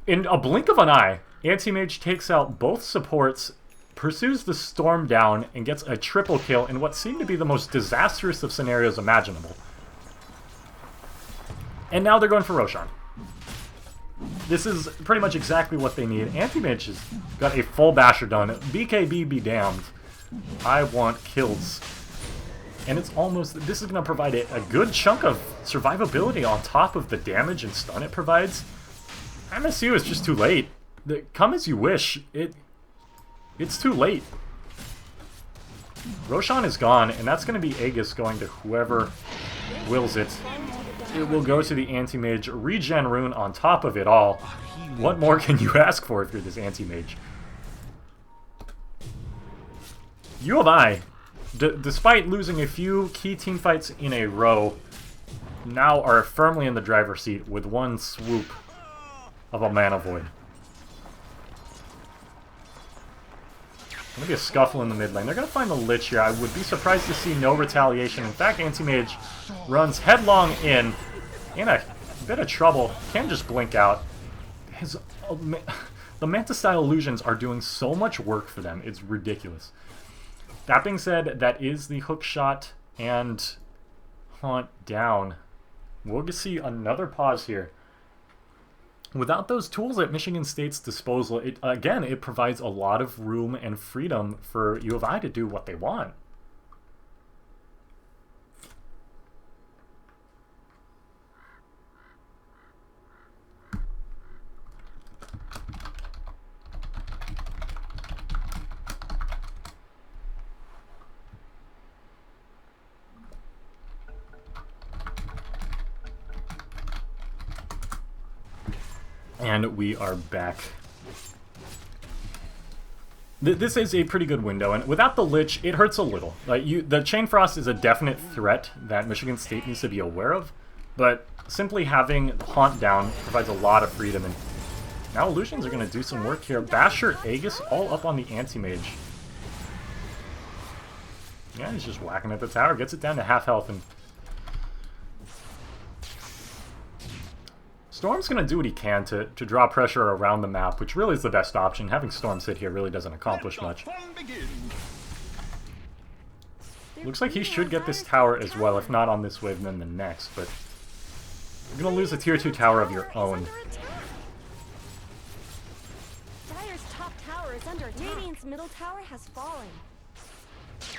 [SPEAKER 1] In a blink of an eye, Anti-Mage takes out both supports, pursues the Storm down, and gets a triple kill in what seemed to be the most disastrous of scenarios imaginable. And now they're going for Roshan. This is pretty much exactly what they need. Anti-Mage has got a full basher done. BKB be damned. I want kills. And it's almost... This is going to provide a good chunk of survivability on top of the damage and stun it provides. MSU is just too late. Come as you wish. It's too late. Roshan is gone, and that's going to be Aegis going to whoever wills it. It will go to the Anti-Mage, regen rune on top of it all. What more can you ask for if you're this Anti-Mage? U of I, despite losing a few key teamfights in a row, now are firmly in the driver's seat with one swoop of a Mana Void. Gonna be a scuffle in the mid lane. They're gonna find the Lich here. I would be surprised to see no retaliation. In fact, Anti-Mage runs headlong in a bit of trouble. Can just blink out. The Manta-style illusions are doing so much work for them. It's ridiculous. That being said, that is the hook shot and Haunt down. We'll see another pause here. Without those tools at Michigan State's disposal, it provides a lot of room and freedom for U of I to do what they want. And we are back. This is a pretty good window, and without the Lich, it hurts a little. The Chain Frost is a definite threat that Michigan State needs to be aware of, but simply having Haunt down provides a lot of freedom, and now Illusions are going to do some work here. Basher, Aegis, all up on the Anti-Mage. Yeah, he's just whacking at the tower, gets it down to half health, and Storm's going to do what he can to draw pressure around the map, which really is the best option. Having Storm sit here really doesn't accomplish much. Looks like he should get this tower as well, if not on this wave, then the next, but you're going to lose a tier 2 tower of your own.
[SPEAKER 2] Dire's top tower is under attack. Radiant's middle tower has fallen.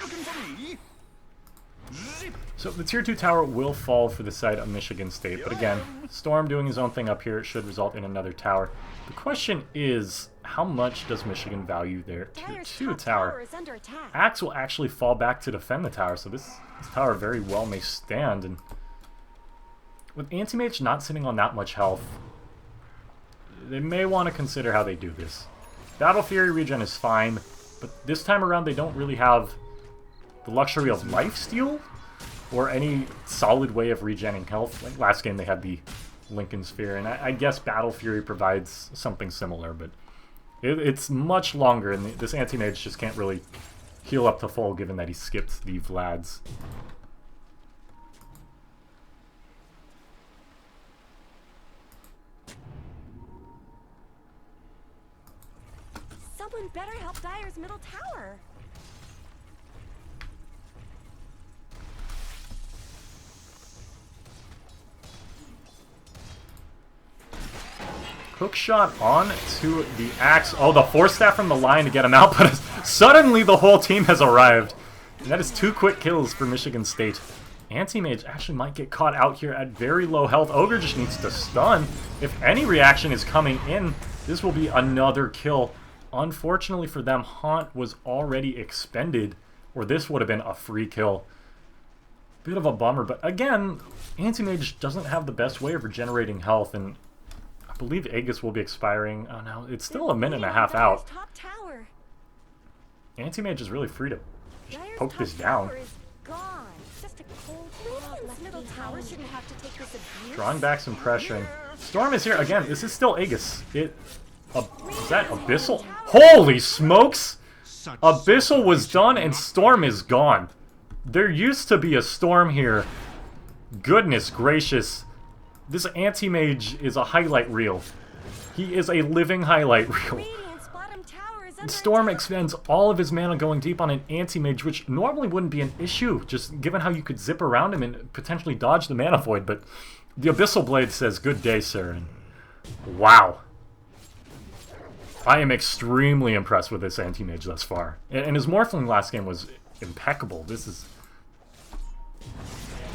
[SPEAKER 3] Looking for me?
[SPEAKER 1] So the tier 2 tower will fall for the side of Michigan State, but again, Storm doing his own thing up here should result in another tower. The question is, how much does Michigan value their tier
[SPEAKER 2] Dire's
[SPEAKER 1] 2
[SPEAKER 2] top
[SPEAKER 1] tower?
[SPEAKER 2] is under attack.
[SPEAKER 1] Axe will actually fall back to defend the tower, so this tower very well may stand. And with Anti-Mage not sitting on that much health, they may want to consider how they do this. Battle Fury regen is fine, but this time around they don't really have the luxury of lifesteal or any solid way of regenerating health. Like last game they had the Lincoln Sphere, and I guess Battle Fury provides something similar, but it's much longer, and this Anti-Mage just can't really heal up to full given that he skipped the Vlads.
[SPEAKER 2] Someone better help Dire's middle tower.
[SPEAKER 1] Hook shot on to the Axe. Oh, the Force Staff from the line to get him out, but suddenly the whole team has arrived. And that is 2 quick kills for Michigan State. Anti-Mage actually might get caught out here at very low health. Ogre just needs to stun. If any reaction is coming in, this will be another kill unfortunately for them, Haunt was already expended, or this would have been a free kill. Bit of a bummer, but again, Anti-Mage doesn't have the best way of regenerating health, and I believe Aegis will be expiring. Oh no, it's still a minute and a half out.
[SPEAKER 2] Top tower.
[SPEAKER 1] Anti-Mage is really free to just
[SPEAKER 2] Dire's
[SPEAKER 1] poke
[SPEAKER 2] top
[SPEAKER 1] this down.
[SPEAKER 2] tower is gone. Just a cold Radiant's middle tower shouldn't have to take this abuse.
[SPEAKER 1] Drawing back some pressure. Storm is here again. This is still Aegis. Is that Abyssal? Holy smokes!
[SPEAKER 3] Such
[SPEAKER 1] Abyssal was done and Storm is gone. There used to be a Storm here. Goodness gracious. This Anti-Mage is a highlight reel. He is a living highlight reel.
[SPEAKER 2] Radiant's bottom tower is under
[SPEAKER 1] Storm
[SPEAKER 2] attack.
[SPEAKER 1] expends all of his mana going deep on an Anti-Mage, which normally wouldn't be an issue, just given how you could zip around him and potentially dodge the mana void, but the Abyssal Blade says, good day, sir, and wow. I am extremely impressed with this Anti-Mage thus far. And his Morphling last game was impeccable. This is...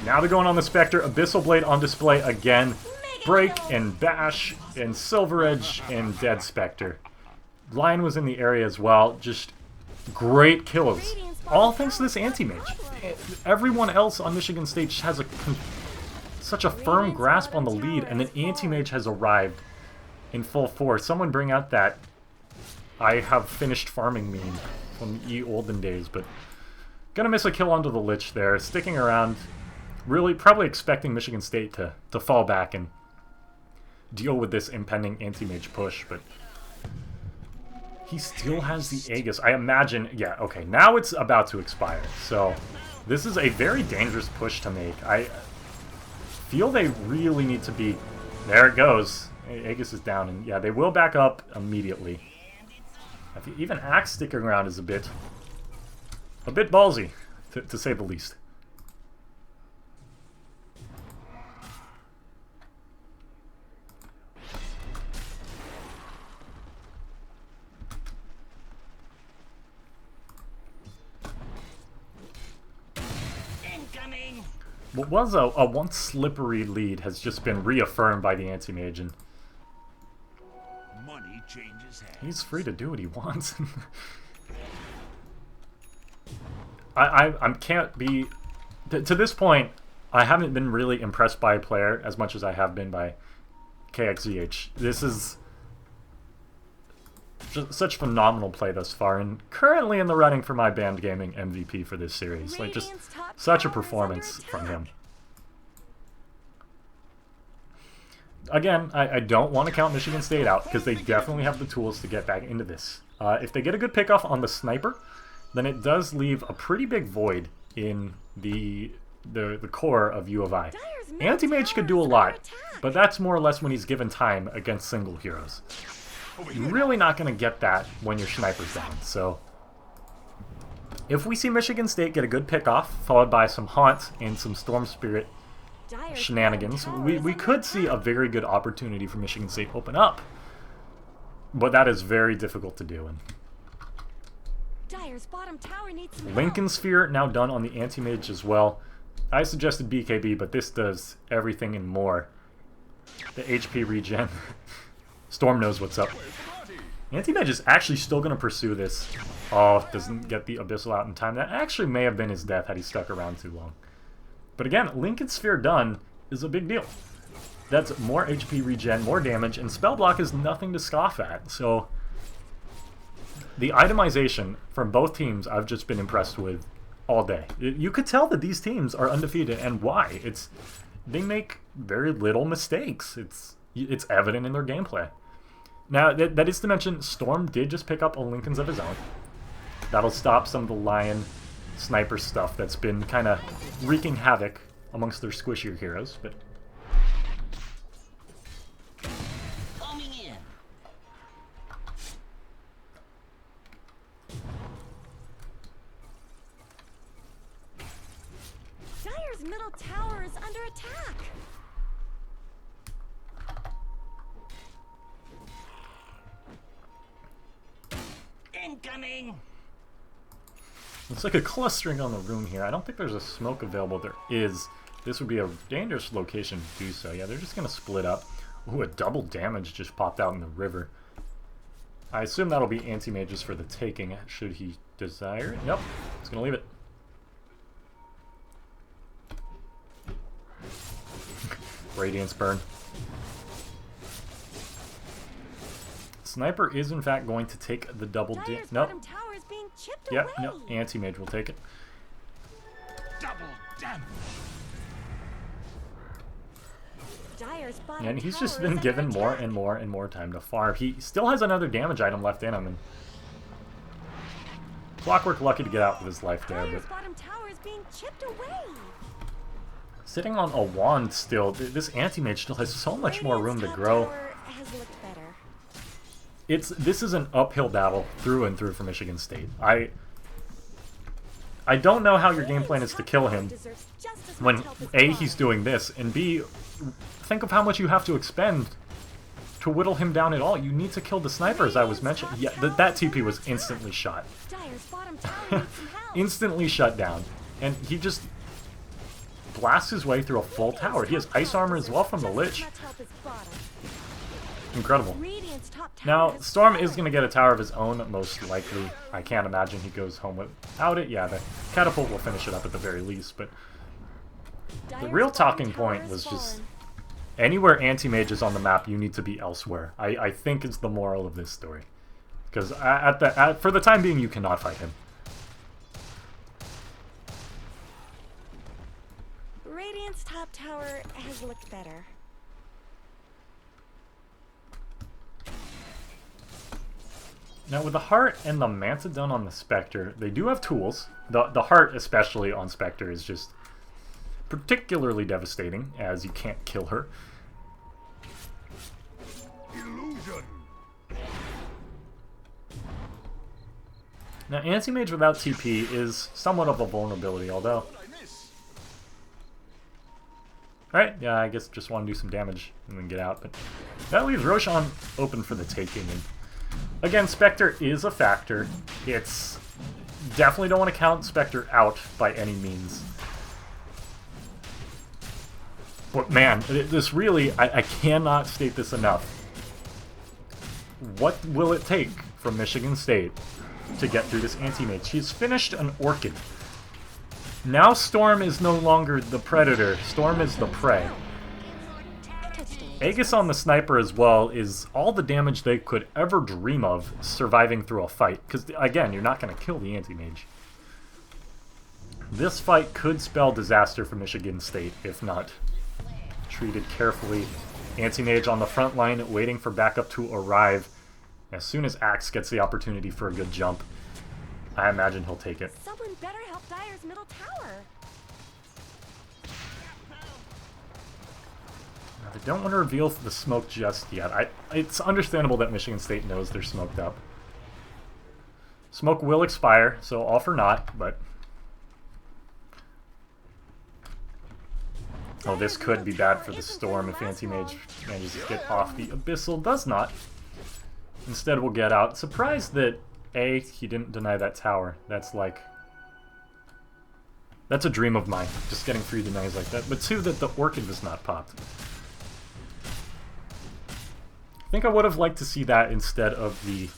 [SPEAKER 1] Now they're going on the Spectre. Abyssal Blade on display again. Break and Bash and Silver Edge and Dead Spectre. Lion was in the area as well. Just great kills. All thanks to this Anti-Mage. Everyone else on Michigan State just has such a firm grasp on the lead, and then Anti-Mage has arrived in full force. Someone bring out that I have finished farming meme from the ye olden days, but gonna miss a kill onto the Lich there. Sticking around, really probably expecting Michigan State to fall back and deal with this impending Anti-Mage push, but he still has the Aegis. I imagine, yeah, okay, now it's about to expire, so this is a very dangerous push to make. I feel they really need to be... There it goes. Aegis is down, and yeah, they will back up immediately. Even Axe sticking around is a bit ballsy, to say the least.
[SPEAKER 3] incoming.
[SPEAKER 1] What was a once slippery lead has just been reaffirmed by the Anti-Mage, and
[SPEAKER 3] Money changes hands.
[SPEAKER 1] he's free to do what he wants. I can't be... To this point, I haven't been really impressed by a player as much as I have been by KXZH. This is just such phenomenal play thus far, and currently in the running for my band gaming MVP for this series. Like, just
[SPEAKER 2] Radiant's top
[SPEAKER 1] such a
[SPEAKER 2] tower is
[SPEAKER 1] performance
[SPEAKER 2] under
[SPEAKER 1] from him.
[SPEAKER 2] attack.
[SPEAKER 1] Again, I don't want to count Michigan State out, because they definitely have the tools to get back into this. If they get a good pickoff on the sniper, then it does leave a pretty big void in the core of U of I.
[SPEAKER 2] Dire's middle
[SPEAKER 1] Anti-Mage could do a
[SPEAKER 2] tower is
[SPEAKER 1] lot,
[SPEAKER 2] under attack.
[SPEAKER 1] but that's more or less when he's given time against single heroes. You're really not going to get that when your sniper's down, so... If we see Michigan State get a good pickoff, followed by some Haunt and some Storm Spirit
[SPEAKER 2] Dire's
[SPEAKER 1] shenanigans,
[SPEAKER 2] bottom tower
[SPEAKER 1] we
[SPEAKER 2] is under
[SPEAKER 1] could see a
[SPEAKER 2] attack.
[SPEAKER 1] very good opportunity for Michigan State open up. But that is very difficult to do. And
[SPEAKER 2] Dire's bottom tower needs some
[SPEAKER 1] Lincoln
[SPEAKER 2] help.
[SPEAKER 1] Sphere now done on the Anti-Mage as well. I suggested BKB, but this does everything and more. The HP regen. Storm knows what's up. Anti-Mage is actually still going to pursue this. Oh, doesn't get the Abyssal out in time. That actually may have been his death had he stuck around too long. But again, Lincoln Sphere done is a big deal. That's more HP regen, more damage, and spell block is nothing to scoff at. So the itemization from both teams I've just been impressed with all day. You could tell that these teams are undefeated, and why. They make very little mistakes. It's evident in their gameplay. Now, that is to mention, Storm did just pick up a Lincolns of his own. That'll stop some of the Lion sniper stuff that's been kind of wreaking havoc amongst their squishier heroes, but...
[SPEAKER 3] Coming in.
[SPEAKER 2] Dire's middle tower is under attack.
[SPEAKER 3] Incoming.
[SPEAKER 1] Looks like a clustering on the room here. I don't think there's a smoke available. There is. This would be a dangerous location to do so. Yeah, they're just going to split up. Ooh, a double damage just popped out in the river. I assume that'll be anti-mages for the taking, should he desire. Yep, he's gonna leave it. Radiance burn. Sniper is in fact going to take the double damage. Nope.
[SPEAKER 2] Bottom tower is being chipped
[SPEAKER 1] Yep,
[SPEAKER 2] away.
[SPEAKER 1] no, anti-mage will take it.
[SPEAKER 3] Double damage.
[SPEAKER 2] Dire's bottom
[SPEAKER 1] And he's
[SPEAKER 2] tower
[SPEAKER 1] just
[SPEAKER 2] is
[SPEAKER 1] been
[SPEAKER 2] under
[SPEAKER 1] given more
[SPEAKER 2] attack.
[SPEAKER 1] and more and more time to farm. He still has another damage item left in him, and Clockwork lucky to get out with his life there,
[SPEAKER 2] Dire's
[SPEAKER 1] but
[SPEAKER 2] bottom tower is being chipped away.
[SPEAKER 1] sitting on a wand still, this anti-mage still has so much more room to
[SPEAKER 2] Radiant's top
[SPEAKER 1] grow.
[SPEAKER 2] tower has looked better.
[SPEAKER 1] This is an uphill battle through and through for Michigan State. I don't know how your game plan is to kill him
[SPEAKER 2] Deserves just as
[SPEAKER 1] when
[SPEAKER 2] much help as
[SPEAKER 1] A,
[SPEAKER 2] Bard.
[SPEAKER 1] he's doing this, and B, think of how much you have to expend to whittle him down at all. You need to kill the sniper, as I was mentioning. Yeah, that TP was instantly shot.
[SPEAKER 2] Dire's bottom tower needs some help.
[SPEAKER 1] Instantly shut down. And he just blasts his way through a full tower. He has ice armor as well from the Lich.
[SPEAKER 2] Just as much help as bottom.
[SPEAKER 1] Incredible.
[SPEAKER 2] Radiant's top tower
[SPEAKER 1] Now,
[SPEAKER 2] has
[SPEAKER 1] Storm
[SPEAKER 2] fallen.
[SPEAKER 1] is going to get a tower of his own, most likely. I can't imagine he goes home without it. Yeah, the catapult will finish it up at the very least, but the
[SPEAKER 2] Dire's
[SPEAKER 1] real
[SPEAKER 2] bottom
[SPEAKER 1] talking
[SPEAKER 2] tower
[SPEAKER 1] point
[SPEAKER 2] has
[SPEAKER 1] was just
[SPEAKER 2] fallen.
[SPEAKER 1] anywhere anti-mage is on the map, you need to be elsewhere. I think is the moral of this story. Because for the time being, you cannot fight him.
[SPEAKER 2] Radiant's top tower has looked better.
[SPEAKER 1] Now, with the Heart and the Mantodon on the Spectre, they do have tools. The Heart, especially on Spectre, is just particularly devastating, as you can't kill her.
[SPEAKER 3] Illusion.
[SPEAKER 1] Now, Anti-Mage without TP is somewhat of a vulnerability, although... Alright, yeah, I guess just want to do some damage and then get out, but that leaves Roshan open for the taking, and again, Spectre is a factor. It's... Definitely don't want to count Spectre out by any means. But man, this really, I cannot state this enough. What will it take from Michigan State to get through this anti-mage? She's finished an Orchid. Now Storm is no longer the predator, Storm is the prey. Aegis on the Sniper as well is all the damage they could ever dream of surviving through a fight. Because, again, you're not going to kill the anti-mage. This fight could spell disaster for Michigan State, if not treated carefully. Anti-mage on the front line, waiting for backup to arrive. As soon as Axe gets the opportunity for a good jump, I imagine he'll take it.
[SPEAKER 2] Someone better help Dire's middle tower.
[SPEAKER 1] Now, they don't want to reveal the smoke just yet. It's understandable that Michigan State knows they're smoked up. Smoke will expire, so all for naught, but... Oh, this could be bad for the Storm if Anti-Mage manages to get off the Abyssal. Does not. Instead, we'll get out. Surprised that, A, he didn't deny that tower. That's like... That's a dream of mine, just getting free denies like that. But 2, that the Orchid was not popped. I think I would have liked to see that instead of the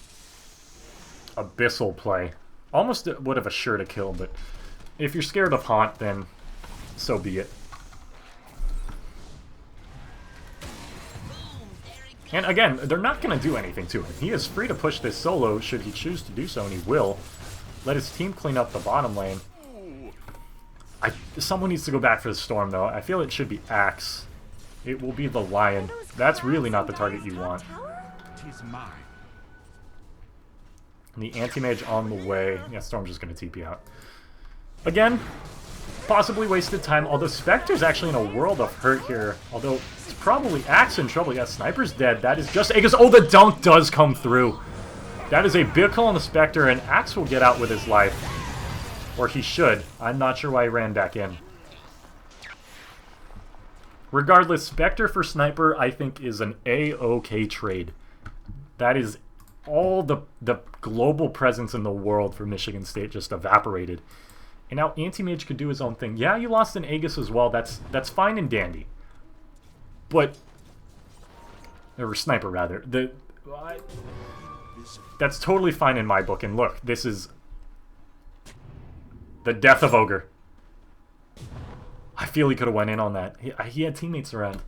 [SPEAKER 1] Abyssal play. Almost would have assured a kill, but if you're scared of Haunt, then so be it. And again, they're not going to do anything to him. He is free to push this solo should he choose to do so, and he will. Let his team clean up the bottom lane. Someone needs to go back for the Storm, though. I feel it should be Axe. It will be the Lion. That's really not the target you want.
[SPEAKER 3] Tis mine.
[SPEAKER 1] And the Anti-Mage on the way. Yeah, Storm's just going to TP out. Again, possibly wasted time, although Spectre's actually in a world of hurt here. Although, it's probably Axe in trouble. Yeah, Sniper's dead. That is just Aegis. Oh, the dunk does come through. That is a big call on the Spectre, and Axe will get out with his life. Or he should. I'm not sure why he ran back in. Regardless, Spectre for Sniper, I think, is an A-OK trade. That is all the global presence in the world for Michigan State just evaporated. And now Anti-Mage could do his own thing. Yeah, you lost an Aegis as well. That's fine and dandy. But... Or Sniper, rather. That's totally fine in my book. And look, this is the death of Ogre. I feel he could have went in on that. He had teammates around.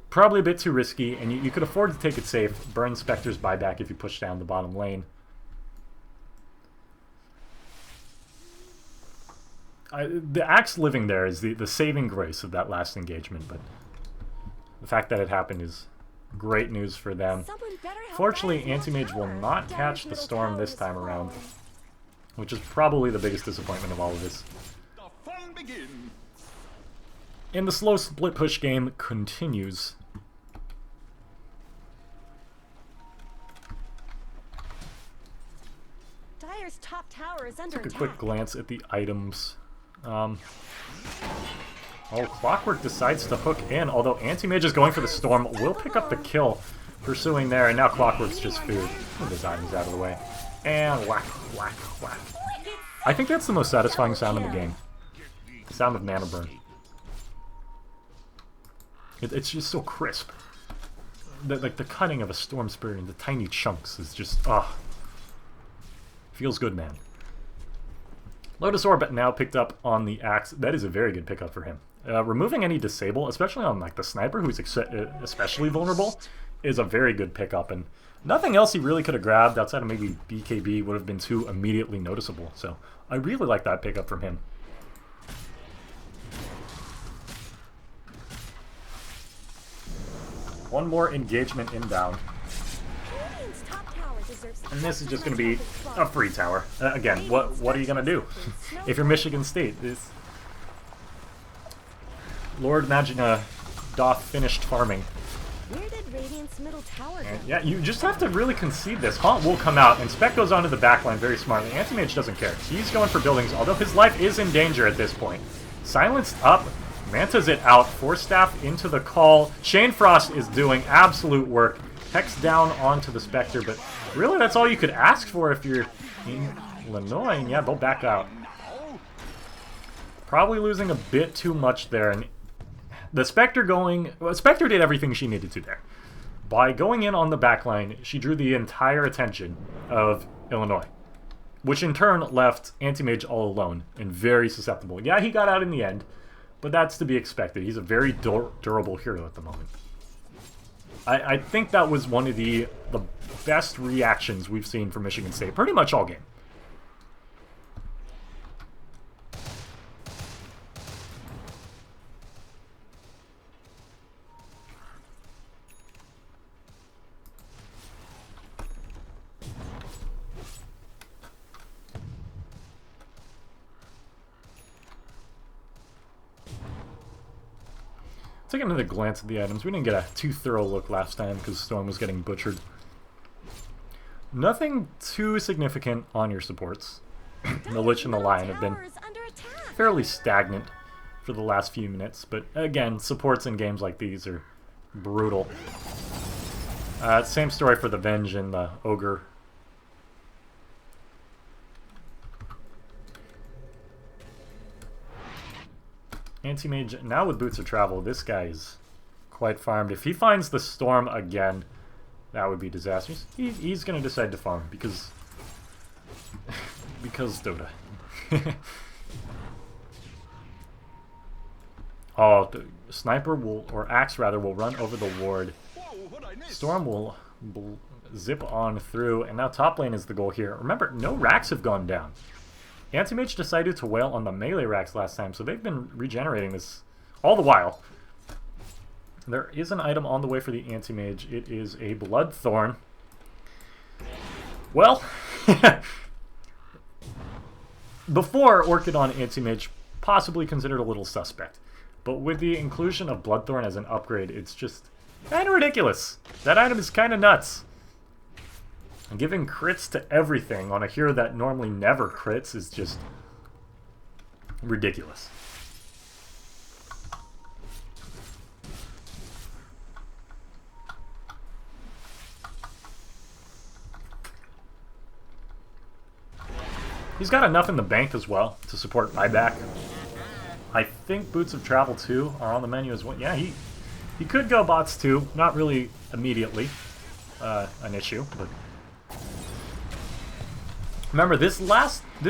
[SPEAKER 1] Probably a bit too risky, and you could afford to take it safe. Burn Spectre's buyback if you push down the bottom lane. The Axe living there is the saving grace of that last engagement, but the fact that it happened is great news for them. Fortunately, Anti-Mage will not catch the Storm this time around, which is probably the biggest disappointment of all of this.
[SPEAKER 3] The fun begins.
[SPEAKER 1] And the slow split push game continues.
[SPEAKER 2] Dire's top tower is under
[SPEAKER 1] Took a
[SPEAKER 2] attack.
[SPEAKER 1] quick glance at the items. Oh, Clockwork decides to hook in, although Anti-Mage is going for the Storm, will pick up the kill, pursuing there, and now Clockwork's just food. Move his items out of the way. And whack, whack, whack. I think that's the most satisfying sound in the game. The sound of mana burn. It's just so crisp. Like the cutting of a Storm Spirit into tiny chunks is just, feels good, man. Lotus Orb now picked up on the Axe. That is a very good pickup for him. Removing any disable, especially on like the Sniper, who's especially vulnerable, is a very good pickup. And nothing else he really could have grabbed outside of maybe BKB would have been too immediately noticeable. So I really like that pickup from him. One more engagement inbound.
[SPEAKER 2] Radiant's top tower deserves
[SPEAKER 1] And this is just going to be a free tower. Again, what are you going to do? If you're Michigan State, this Lord Magina doth finished farming.
[SPEAKER 2] Where did Radiant's middle tower go?
[SPEAKER 1] And yeah, you just have to really concede this. Haunt will come out, and Spec goes onto the backline very smartly. Anti-Mage doesn't care. He's going for buildings, although his life is in danger at this point. Silenced up, Manta's it out, Force Staff into the call. Shane Frost is doing absolute work. Hex down onto the Spectre, but really that's all you could ask for if you're in Illinois. And yeah, they'll back out. Probably losing a bit too much there. And the Spectre Spectre did everything she needed to there. By going in on the backline, she drew the entire attention of Illinois, which in turn left Anti-Mage all alone and very susceptible. Yeah, he got out in the end, but that's to be expected. He's a very durable hero at the moment. I think that was one of the best reactions we've seen from Michigan State pretty much all game. Taking another glance at the items. We didn't get a too thorough look last time because Storm was getting butchered. Nothing too significant on your supports. The Lich and the Lion have been fairly stagnant for the last few minutes, but again, supports in games like these are brutal. Same story for the Venge and the Ogre. Anti-Mage, now with Boots of Travel, this guy is quite farmed. If he finds the Storm again, that would be disastrous. He's going to decide to farm because Dota. Oh, the Sniper will, or Axe rather, will run over the ward. Storm will zip on through, and now top lane is the goal here. Remember, no racks have gone down. Anti-Mage decided to wail on the melee racks last time, so they've been regenerating this all the while. There is an item on the way for the Anti-Mage. It is a Bloodthorn. Well, before Orchid on Anti-Mage, possibly considered a little suspect. But with the inclusion of Bloodthorn as an upgrade, it's just kind of ridiculous. That item is kind of nuts. And giving crits to everything on a hero that normally never crits is just ridiculous. He's got enough in the bank as well to support buyback. I think Boots of Travel 2 are on the menu as well. Yeah, he could go bots 2. Not really immediately an issue, but Remember, this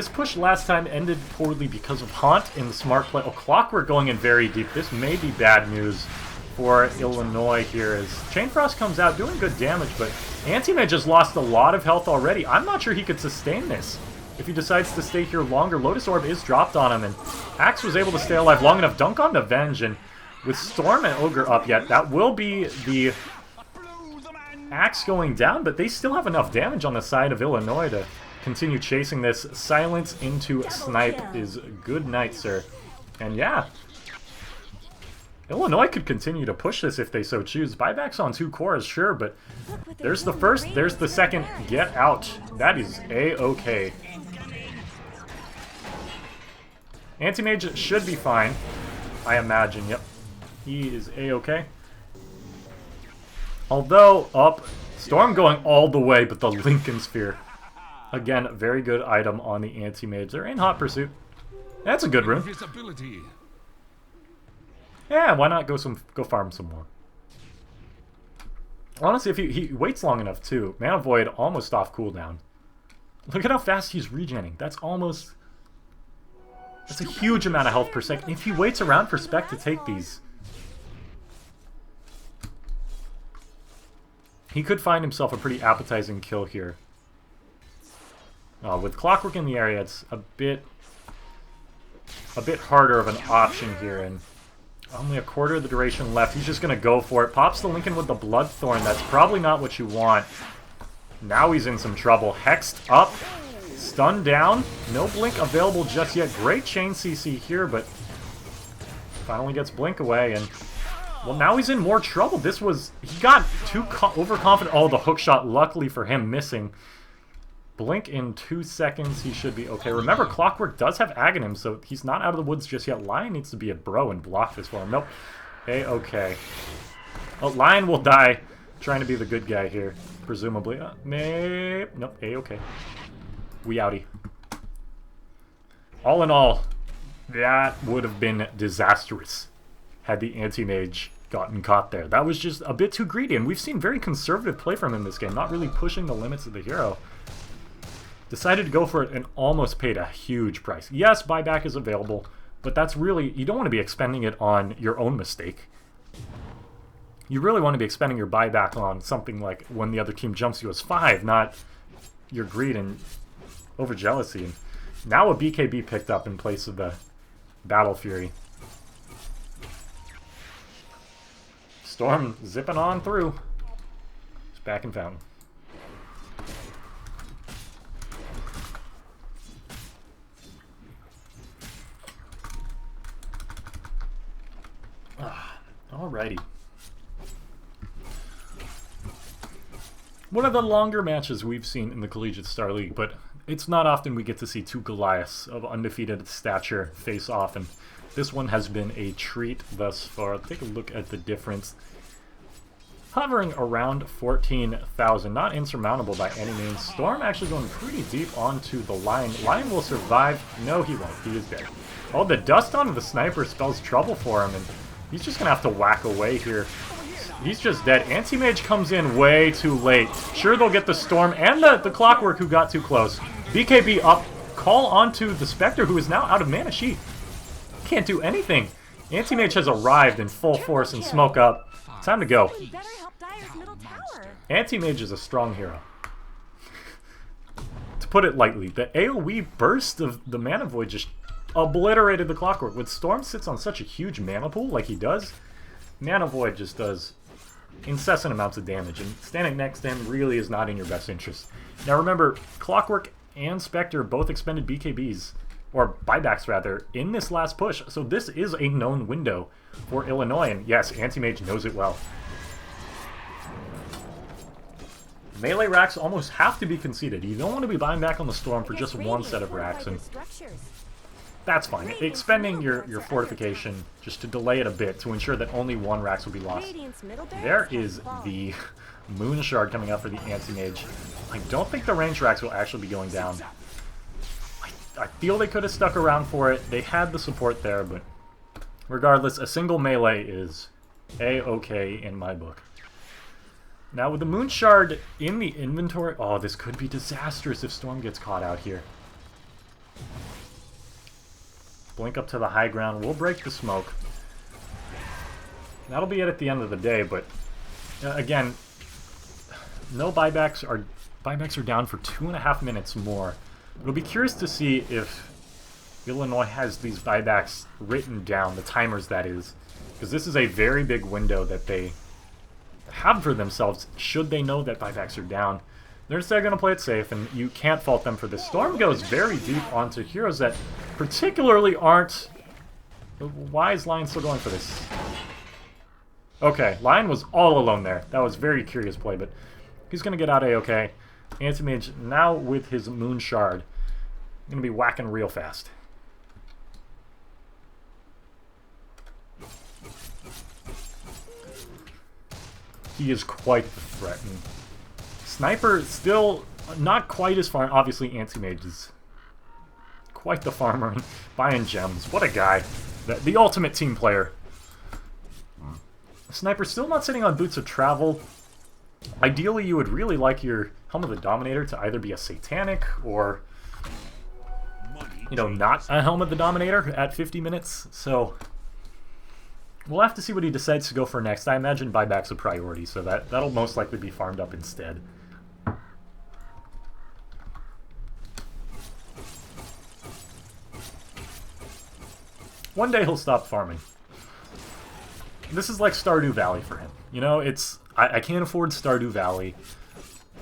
[SPEAKER 1] push last time ended poorly because of Haunt in the smart play. Oh, Clockwork going in very deep. This may be bad news for Illinois here as Chainfrost comes out doing good damage, but Anti-Mage just lost a lot of health already. I'm not sure he could sustain this if he decides to stay here longer. Lotus Orb is dropped on him, and Axe was able to stay alive long enough. Dunk on the Venge, and with Storm and Ogre up yet, that will be the Axe going down, but they still have enough damage on the side of Illinois to continue chasing this. Silence into Snipe is good night, sir. And yeah, Illinois could continue to push this if they so choose. Buybacks on 2 cores, sure, but there's the first, there's the second. Get out. That is A-okay. Anti-Mage should be fine, I imagine. Yep, he is A-okay. Although, up, Storm going all the way, but the Lincoln Sphere. Again, very good item on the Anti-Mage. They're in hot pursuit. That's a good room.
[SPEAKER 3] Invisibility.
[SPEAKER 1] Yeah, why not go farm some more? Honestly, if he waits long enough too. Mana Void almost off cooldown. Look at how fast he's regenning. That's a huge amount of health per second. If he waits around for Spec to take these, he could find himself a pretty appetizing kill here. With Clockwork in the area, it's a bit harder of an option here, and only a quarter of the duration left. He's just going to go for it. Pops the Lincoln with the Bloodthorn. That's probably not what you want. Now he's in some trouble. Hexed up. Stunned down. No Blink available just yet. Great chain CC here, but finally gets Blink away, and well, now he's in more trouble. He got too overconfident. Oh, the hook shot, luckily for him, missing. Blink in 2 seconds, he should be okay. Remember, Clockwork does have Aghanim, so he's not out of the woods just yet. Lion needs to be a bro and block this for him. Nope. Okay. Oh, Lion will die trying to be the good guy here, presumably. Nope, okay. We outie. All in all, that would have been disastrous had the Anti-Mage gotten caught there. That was just a bit too greedy, and we've seen very conservative play from him this game, not really pushing the limits of the hero. Decided to go for it and almost paid a huge price. Yes, buyback is available, but that's really, you don't want to be expending it on your own mistake. You really want to be expending your buyback on something like when the other team jumps you as 5, not your greed and over jealousy. And now a BKB picked up in place of the Battle Fury. Storm zipping on through. It's back in Fountain. Alrighty. One of the longer matches we've seen in the Collegiate Star League, but it's not often we get to see 2 Goliaths of undefeated stature face off, and this one has been a treat thus far. Take a look at the difference. Hovering around 14,000, not insurmountable by any means. Storm actually going pretty deep onto the Lion. Lion will survive. No, he won't. He is dead. Oh, the dust onto the Sniper spells trouble for him, and he's just gonna have to whack away here. He's just dead. Anti-Mage comes in way too late. Sure, they'll get the Storm and the Clockwork who got too close. BKB up. Call onto the Spectre, who is now out of Mana Sheet. Can't do anything. Anti-Mage has arrived in full force and smoke up. Time to go. Anti-Mage is a strong hero. To put it lightly, the AoE burst of the Mana Void just obliterated the Clockwork. When Storm sits on such a huge mana pool like he does, Mana Void just does incessant amounts of damage, and standing next to him really is not in your best interest. Now remember, Clockwork and Spectre both expended BKBs, or buybacks rather, in this last push, so this is a known window for Illinois, and yes, Anti-Mage knows it well. Melee racks almost have to be conceded. You don't want to be buying back on the Storm for just one set of racks, and that's fine. Expending your fortification just to delay it a bit to ensure that only 1 racks will be lost. There is the Moon Shard coming up for the Anti-Mage. I don't think the range racks will actually be going down. I feel they could have stuck around for it. They had the support there, but regardless, a single melee is A-okay in my book. Now with the Moon Shard in the inventory... Oh, this could be disastrous if Storm gets caught out here. Blink up to the high ground. We'll break the smoke. That'll be it at the end of the day, but... again, no buybacks are... Buybacks are down for 2.5 minutes more. It'll be curious to see if Illinois has these buybacks written down, the timers that is. Because this is a very big window that they have for themselves, should they know that buybacks are down. They're instead going to play it safe, and you can't fault them for this. Storm goes very deep onto heroes that particularly aren't... Why is Lion still going for this? Okay, Lion was all alone there. That was very curious play, but he's going to get out A-okay. Anti-Mage now with his Moon Shard. Going to be whacking real fast. He is quite the threat. And Sniper still not quite as far. Obviously, Anti-Mage is quite the farmer. Buying gems. What a guy. The ultimate team player. Sniper still not sitting on Boots of Travel. Ideally, you would really like your Helm of the Dominator to either be a Satanic or, you know, not a Helm of the Dominator at 50 minutes. So we'll have to see what he decides to go for next. I imagine buyback's a priority, so that'll most likely be farmed up instead. One day he'll stop farming. This is like Stardew Valley for him. You know, it's... I can't afford Stardew Valley.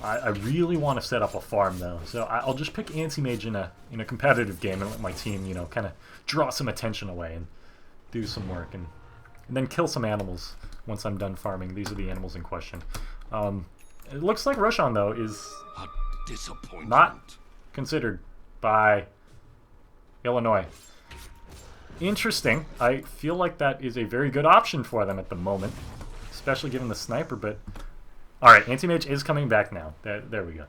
[SPEAKER 1] I really want to set up a farm, though. So I'll just pick Anti-Mage in a competitive game and let my team, you know, kind of draw some attention away and do some work. And then kill some animals once I'm done farming. These are the animals in question. It looks like Roshan, though, is not considered by Illinois. Interesting. I feel like that is a very good option for them at the moment, especially given the sniper, but... Alright, Anti-Mage is coming back now. There we go.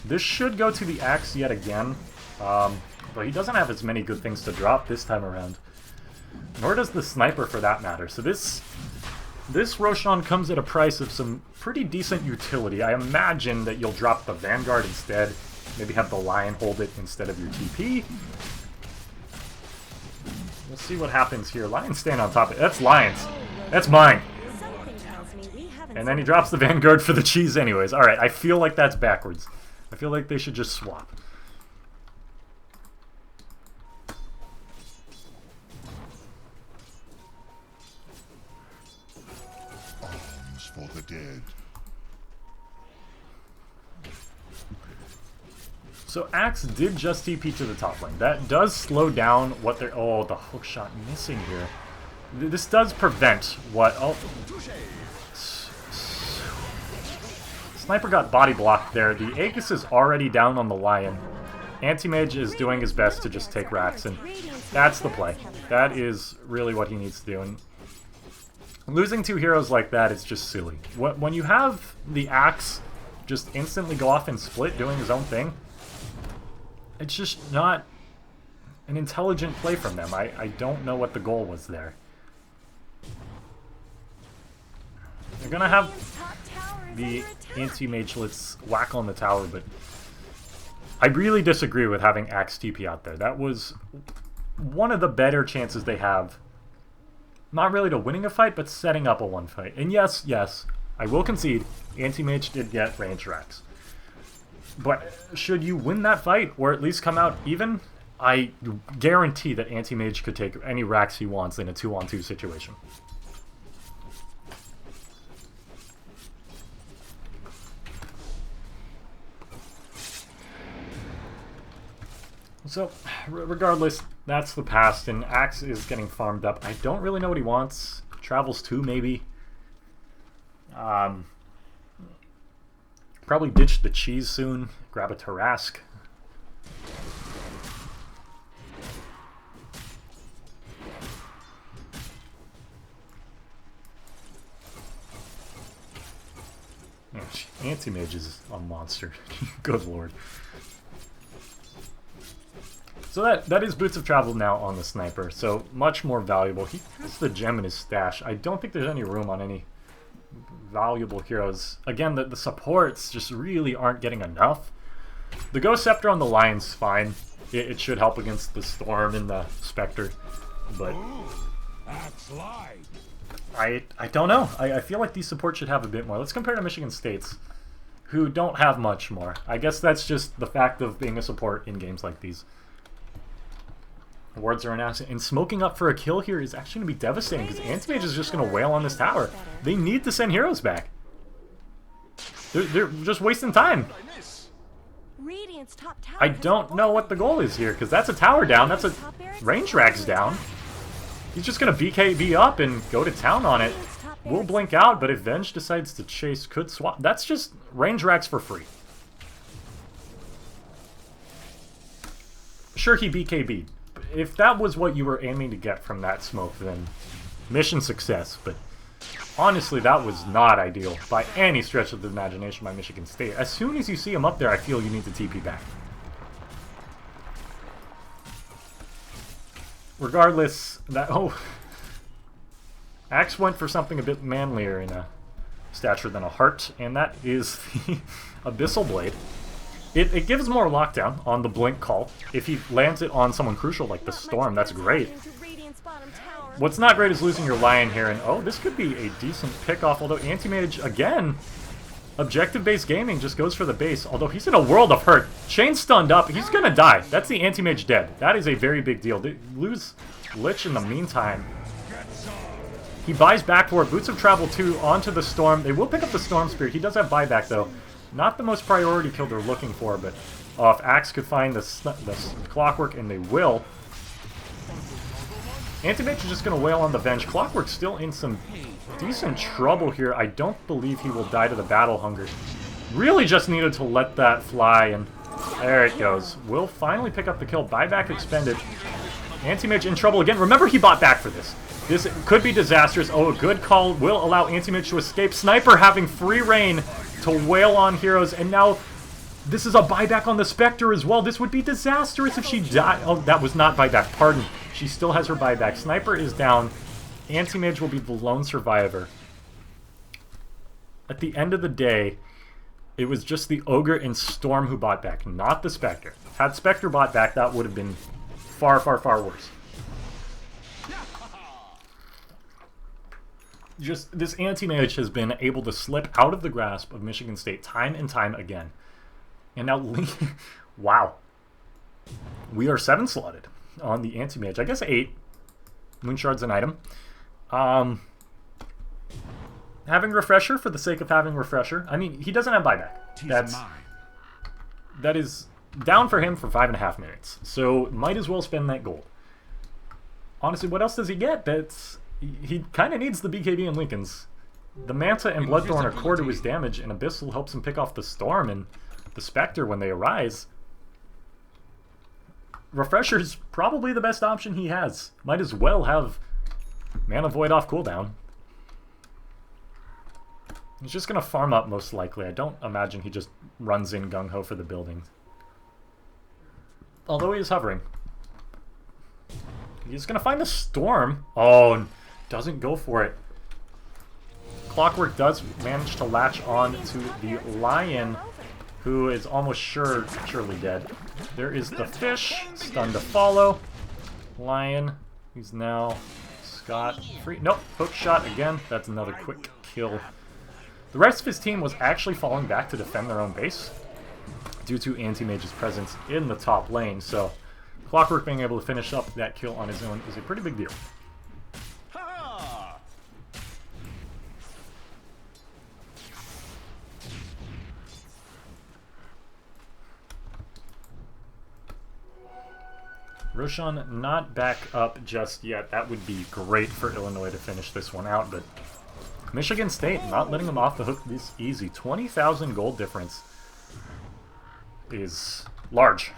[SPEAKER 1] This should go to the Axe yet again, but he doesn't have as many good things to drop this time around. Nor does the sniper, for that matter. So this Roshan comes at a price of some pretty decent utility. I imagine that you'll drop the Vanguard instead. Maybe have the Lion hold it instead of your TP. We'll see what happens here. Lion's staying on top of it. That's Lion's. That's mine. And then he drops the Vanguard for the cheese anyways. Alright, I feel like that's backwards. I feel like they should just swap.
[SPEAKER 3] Arms for the dead.
[SPEAKER 1] So Axe did just TP to the top lane. That does slow down what they're... Oh, the hook shot missing here. This does prevent what... Oh. Sniper got body blocked there. The Aegis is already down on the Lion. Anti-Mage is doing his best to just take racks, and that's the play. That is really what he needs to do. And losing two heroes like that is just silly. When you have the Axe just instantly go off and split doing his own thing, it's just not an intelligent play from them. I don't know what the goal was there. They're gonna have the Anti-Magelets whack on the tower, but I really disagree with having Axe TP out there. That was one of the better chances they have. Not really to winning a fight, but setting up a one fight. And yes, I will concede, Anti-Mage did get range racks. But should you win that fight, or at least come out even, I guarantee that Anti-Mage could take any racks he wants in a 2-on-2 situation. So, regardless, that's the past, and Axe is getting farmed up. I don't really know what he wants. Travels 2, maybe. Probably ditch the cheese soon. Grab a Tarrasque. Anti-Mage is a monster. Good lord. So that is Boots of Travel now on the Sniper, so much more valuable. He has the gem in his stash. I don't think there's any room on any valuable heroes. Again, the supports just really aren't getting enough. The Ghost Scepter on the Lion's fine. It should help against the Storm and the Spectre. But I don't know. I feel like these supports should have a bit more. Let's compare to Michigan State's, who don't have much more. I guess that's just the fact of being a support in games like these. Wards are announced, and smoking up for a kill here is actually going to be devastating because Anti-Mage is just going to wail on this tower. They need to send heroes back. They're just wasting time.
[SPEAKER 2] Radiant's top tower
[SPEAKER 1] I
[SPEAKER 2] has
[SPEAKER 1] don't know what the goal is here because that's a tower down. That's a range rack's down. He's just going to BKB up and go to town on it. We'll blink out, but if Venge decides to chase, could swap. That's just range racks for free. Sure, he BKB'd. If that was what you were aiming to get from that smoke, then mission success. But honestly, that was not ideal by any stretch of the imagination by Michigan State. As soon as you see him up there, I feel you need to TP back. Regardless, that... Oh... Axe went for something a bit manlier in a stature than a heart, and that is the Abyssal Blade. It gives more lockdown on the blink call. If he lands it on someone crucial like the Storm, that's great. What's not great is losing your Lion here, and oh, this could be a decent pick-off, although Anti-Mage, again, objective-based gaming just goes for the base, although he's in a world of hurt. Chain's stunned up, he's gonna die. That's the Anti-Mage dead. That is a very big deal. They lose Lich in the meantime. He buys back for it. Boots of Travel 2 onto the Storm. They will pick up the Storm Spirit. He does have buyback, though. Not the most priority kill they're looking for, but if Axe could find the Clockwork, and they will. Anti-Mage is just going to wail on the Venge. Clockwork's still in some decent trouble here. I don't believe he will die to the Battle Hunger. Really just needed to let that fly, and there it goes. Will finally pick up the kill. Buyback expended. Anti-Mage in trouble again. Remember, he bought back for this. This could be disastrous. Oh, a good call will allow Anti-Mage to escape. Sniper having free reign to wail on heroes, and now this is a buyback on the Spectre as well. This would be disastrous if she died. Oh, that was not buyback. Pardon. She still has her buyback. Sniper is down. Anti-Mage will be the lone survivor. At the end of the day, it was just the Ogre and Storm who bought back, not the Spectre. Had Spectre bought back, that would have been far, far, far worse. Just this Anti-Mage has been able to slip out of the grasp of Michigan State time and time again. And now, wow. We are 7 slotted on the Anti-Mage. I guess 8. Moonshard's an item. Having Refresher for the sake of having Refresher. I mean, he doesn't have buyback. That is down for him for 5.5 minutes. So, might as well spend that gold. Honestly, what else does he get? He kind of needs the BKB and Lincolns. The Manta and Bloodthorn are core to his damage, and Abyssal helps him pick off the Storm and the Spectre when they arise. Refresher's probably the best option he has. Might as well have Mana Void off cooldown. He's just going to farm up most likely. I don't imagine he just runs in gung-ho for the building. Although he is hovering. He's going to find the Storm. Oh, doesn't go for it. Clockwork does manage to latch on to the Lion, who is almost surely dead. There is the Fish, stun to follow. Lion, he's now scot-free. Nope, hook shot again. That's another quick kill. The rest of his team was actually falling back to defend their own base due to Anti-Mage's presence in the top lane, so Clockwork being able to finish up that kill on his own is a pretty big deal. Roshan not back up just yet. That would be great for Illinois to finish this one out, but Michigan State not letting them off the hook this easy. 20,000 gold difference is large.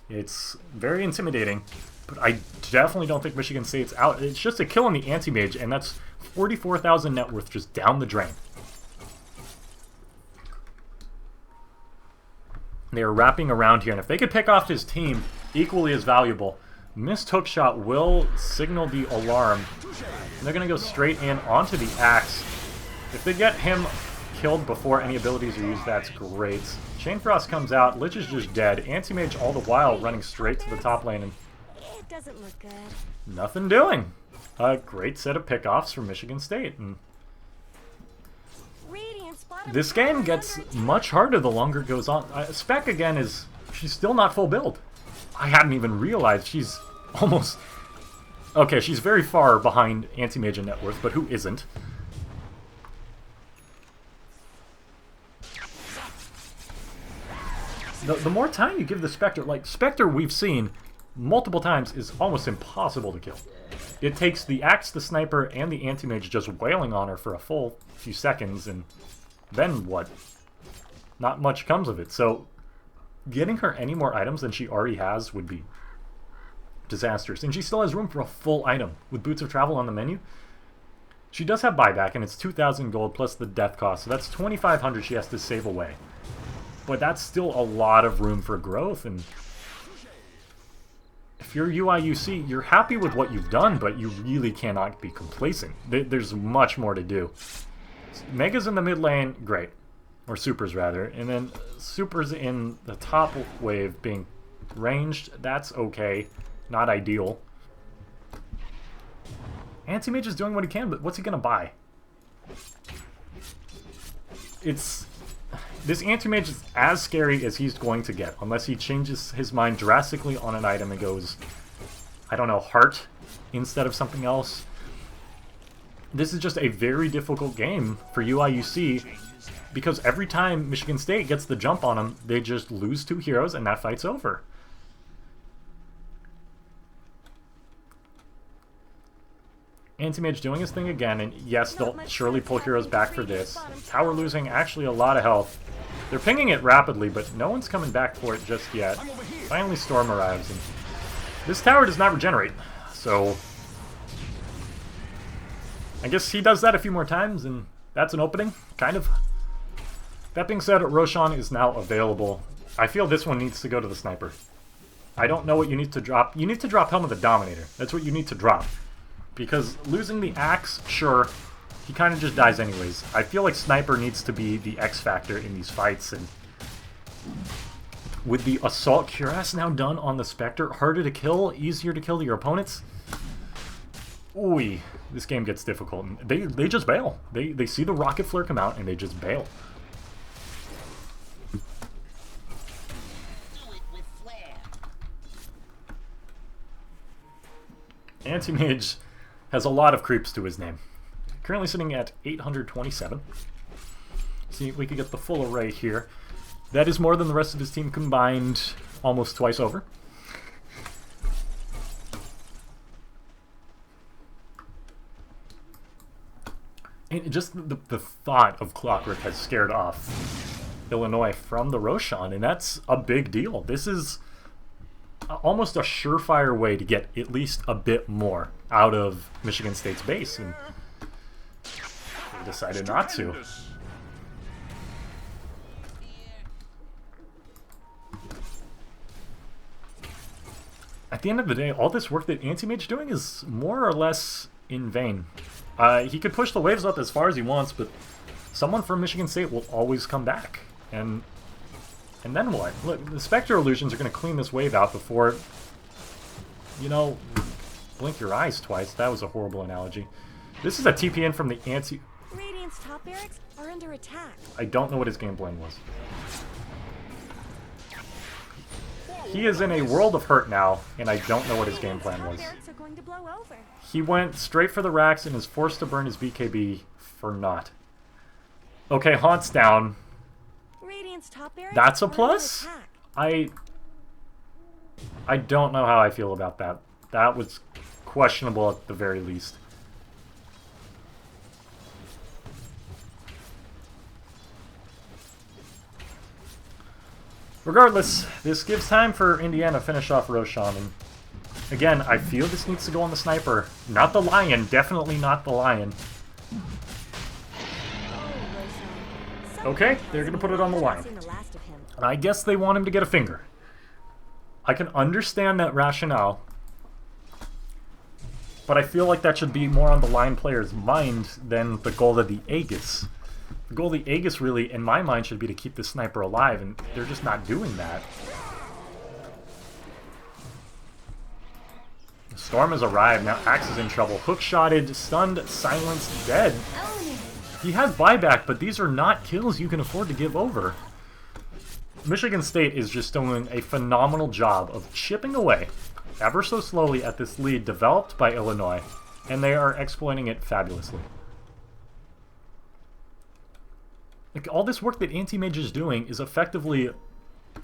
[SPEAKER 1] It's very intimidating, but I definitely don't think Michigan State's out. It's just a kill on the Anti-Mage, and that's 44,000 net worth just down the drain. They are wrapping around here, and if they could pick off his team, equally as valuable. Missed hookshot will signal the alarm. And they're going to go straight in onto the Axe. If they get him killed before any abilities are used, that's great. Chain Frost comes out, Lich is just dead. Anti-Mage all the while running straight to the top lane, and
[SPEAKER 2] It doesn't look good.
[SPEAKER 1] nothing doing. A great set of pickoffs from Michigan State. And
[SPEAKER 2] Radiant's bottom
[SPEAKER 1] this
[SPEAKER 2] tower
[SPEAKER 1] game
[SPEAKER 2] is
[SPEAKER 1] gets
[SPEAKER 2] under attack.
[SPEAKER 1] much harder the longer it goes on. Spec, again, she's still not full build. I hadn't even realized she's almost... Okay, she's very far behind Anti-Mage in net worth, but who isn't? The more time you give the Spectre, like, Spectre we've seen multiple times is almost impossible to kill. It takes the Axe, the Sniper, and the Anti-Mage just wailing on her for a full few seconds, and then what? Not much comes of it. So, getting her any more items than she already has would be disastrous. And she still has room for a full item with Boots of Travel on the menu. She does have buyback, and it's 2,000 gold plus the death cost, so that's 2,500 she has to save away. But that's still a lot of room for growth, and if you're UIUC, you're happy with what you've done, but you really cannot be complacent. There's much more to do. Mega's in the mid lane, great. Or Supers, rather. And then Supers in the top wave being ranged, that's okay. Not ideal. Anti-Mage is doing what he can, but what's he going to buy? This Anti-Mage is as scary as he's going to get, unless he changes his mind drastically on an item and goes, I don't know, Heart instead of something else. This is just a very difficult game for UIUC, because every time Michigan State gets the jump on them, they just lose 2 heroes and that fight's over. Anti-Mage doing his thing again, and yes, they'll surely pull heroes back for this. Tower losing actually a lot of health. They're pinging it rapidly, but no one's coming back for it just yet. Finally Storm arrives, and this tower does not regenerate, so I guess he does that a few more times, and that's an opening, kind of. That being said, Roshan is now available. I feel this one needs to go to the Sniper. I don't know what you need to drop. You need to drop Helm of the Dominator. That's what you need to drop. Because losing the Axe, sure, he kind of just dies anyways. I feel like Sniper needs to be the X factor in these fights, and with the Assault Cuirass now done on the Spectre, harder to kill, easier to kill your opponents. Ooh, this game gets difficult. And they just bail. They see the Rocket Flare come out, and they just bail. Anti-Mage has a lot of creeps to his name. Currently sitting at 827. See, we could get the full array here. That is more than the rest of his team combined almost twice over. And just the thought of Clockwork has scared off Illinois from the Roshan, and that's a big deal. This is almost a surefire way to get at least a bit more out of Michigan State's base, and they decided not to. At the end of the day, all this work that Anti-Mage doing is more or less in vain. He could push the waves up as far as he wants, but someone from Michigan State will always come back. And then what? Look, the Spectre Illusions are going to clean this wave out before, you know, blink your eyes twice. That was a horrible analogy. This is a TPN from the Anti...
[SPEAKER 2] Radiant's top barracks are under attack.
[SPEAKER 1] I don't know what his game plan was. He is in a world of hurt now, and I don't know what his game plan was.
[SPEAKER 2] Barracks are going to blow over.
[SPEAKER 1] He went straight for the racks and is forced to burn his BKB for naught. Okay, Haunt's down.
[SPEAKER 2] Radiant's top barracks
[SPEAKER 1] That's a
[SPEAKER 2] are under
[SPEAKER 1] plus?
[SPEAKER 2] attack.
[SPEAKER 1] I don't know how I feel about that. That was questionable at the very least. Regardless, this gives time for Indiana to finish off Roshan. And again, I feel this needs to go on the Sniper. Not the Lion, definitely not the Lion. Okay, they're going to put it on the Lion. And I guess they want him to get a finger. I can understand that rationale. but I feel like that should be more on the Lion player's mind than the goal of the Aegis. The goal of the Aegis really, in my mind, should be to keep the sniper alive, and they're just not doing that. The Storm has arrived, now Axe is in trouble. Hook-shotted, stunned, silenced, dead. He has buyback, but these are not kills you can afford to give over. Michigan State is just doing a phenomenal job of chipping away, ever so slowly, at this lead developed by Illinois, and they are exploiting it fabulously. Like, all this work that Anti-Mage is doing is effectively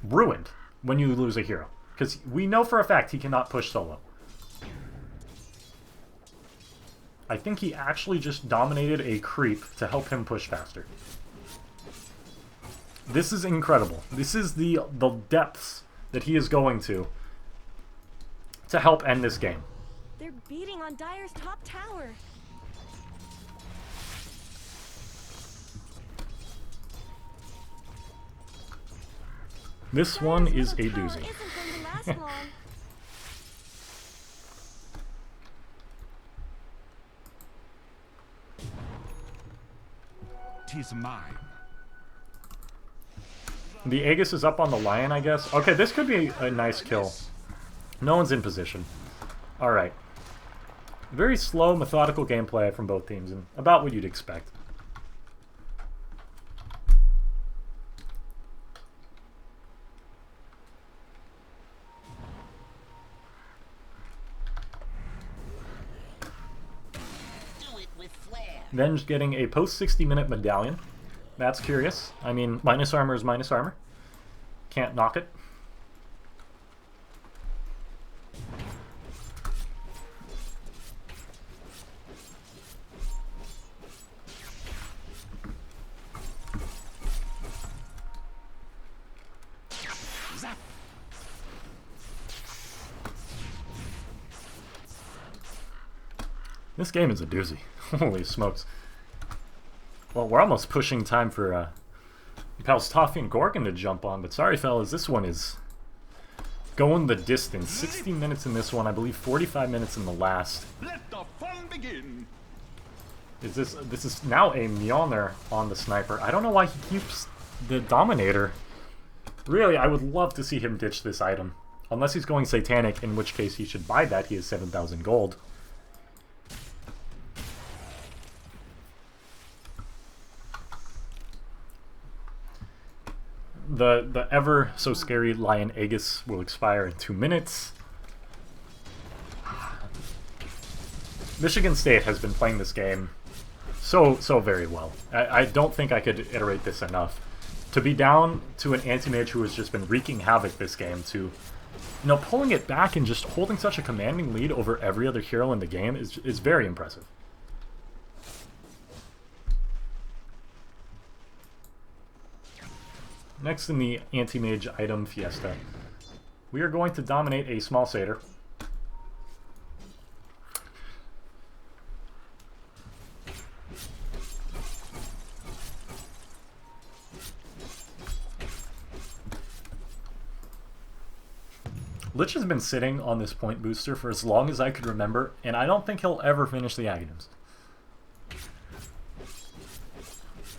[SPEAKER 1] ruined when you lose a hero, because we know for a fact he cannot push solo. I think he actually just dominated a creep to help him push faster. This is incredible. This is the depths that he is going to help end this game.
[SPEAKER 2] They're beating on Dire's top tower.
[SPEAKER 1] This one is a
[SPEAKER 2] Dire's middle
[SPEAKER 1] doozy.
[SPEAKER 2] tower isn't going to last long.
[SPEAKER 3] Tis mine.
[SPEAKER 1] The Aegis is up on the Lion, I guess. Okay, this could be a nice kill. No one's in position. Alright. Very slow, methodical gameplay from both teams, and about what you'd expect. Then just getting a post 60-minute medallion. That's curious. I mean, minus armor is minus armor. Can't knock it. This game is a doozy. Holy smokes. Well, we're almost pushing time for pals Toffee and Gorgon to jump on, but sorry fellas, this one is going the distance. 60 minutes in this one, I believe 45 minutes in the last.
[SPEAKER 3] Let the fun begin.
[SPEAKER 1] This is now a Mjolnir on the sniper. I don't know why he keeps the Dominator. Really, I would love to see him ditch this item. Unless he's going Satanic, in which case he should buy that. He has 7,000 gold. The ever so scary Lion Aegis will expire in 2 minutes. Michigan State has been playing this game so very well. I don't think I could iterate this enough. To be down to an anti-mage who has just been wreaking havoc this game, to, you know, pulling it back and just holding such a commanding lead over every other hero in the game is very impressive. Next in the anti-mage item fiesta, we are going to dominate a small satyr. Lich has been sitting on this point booster for as long as I could remember, and I don't think he'll ever finish the Aghanims.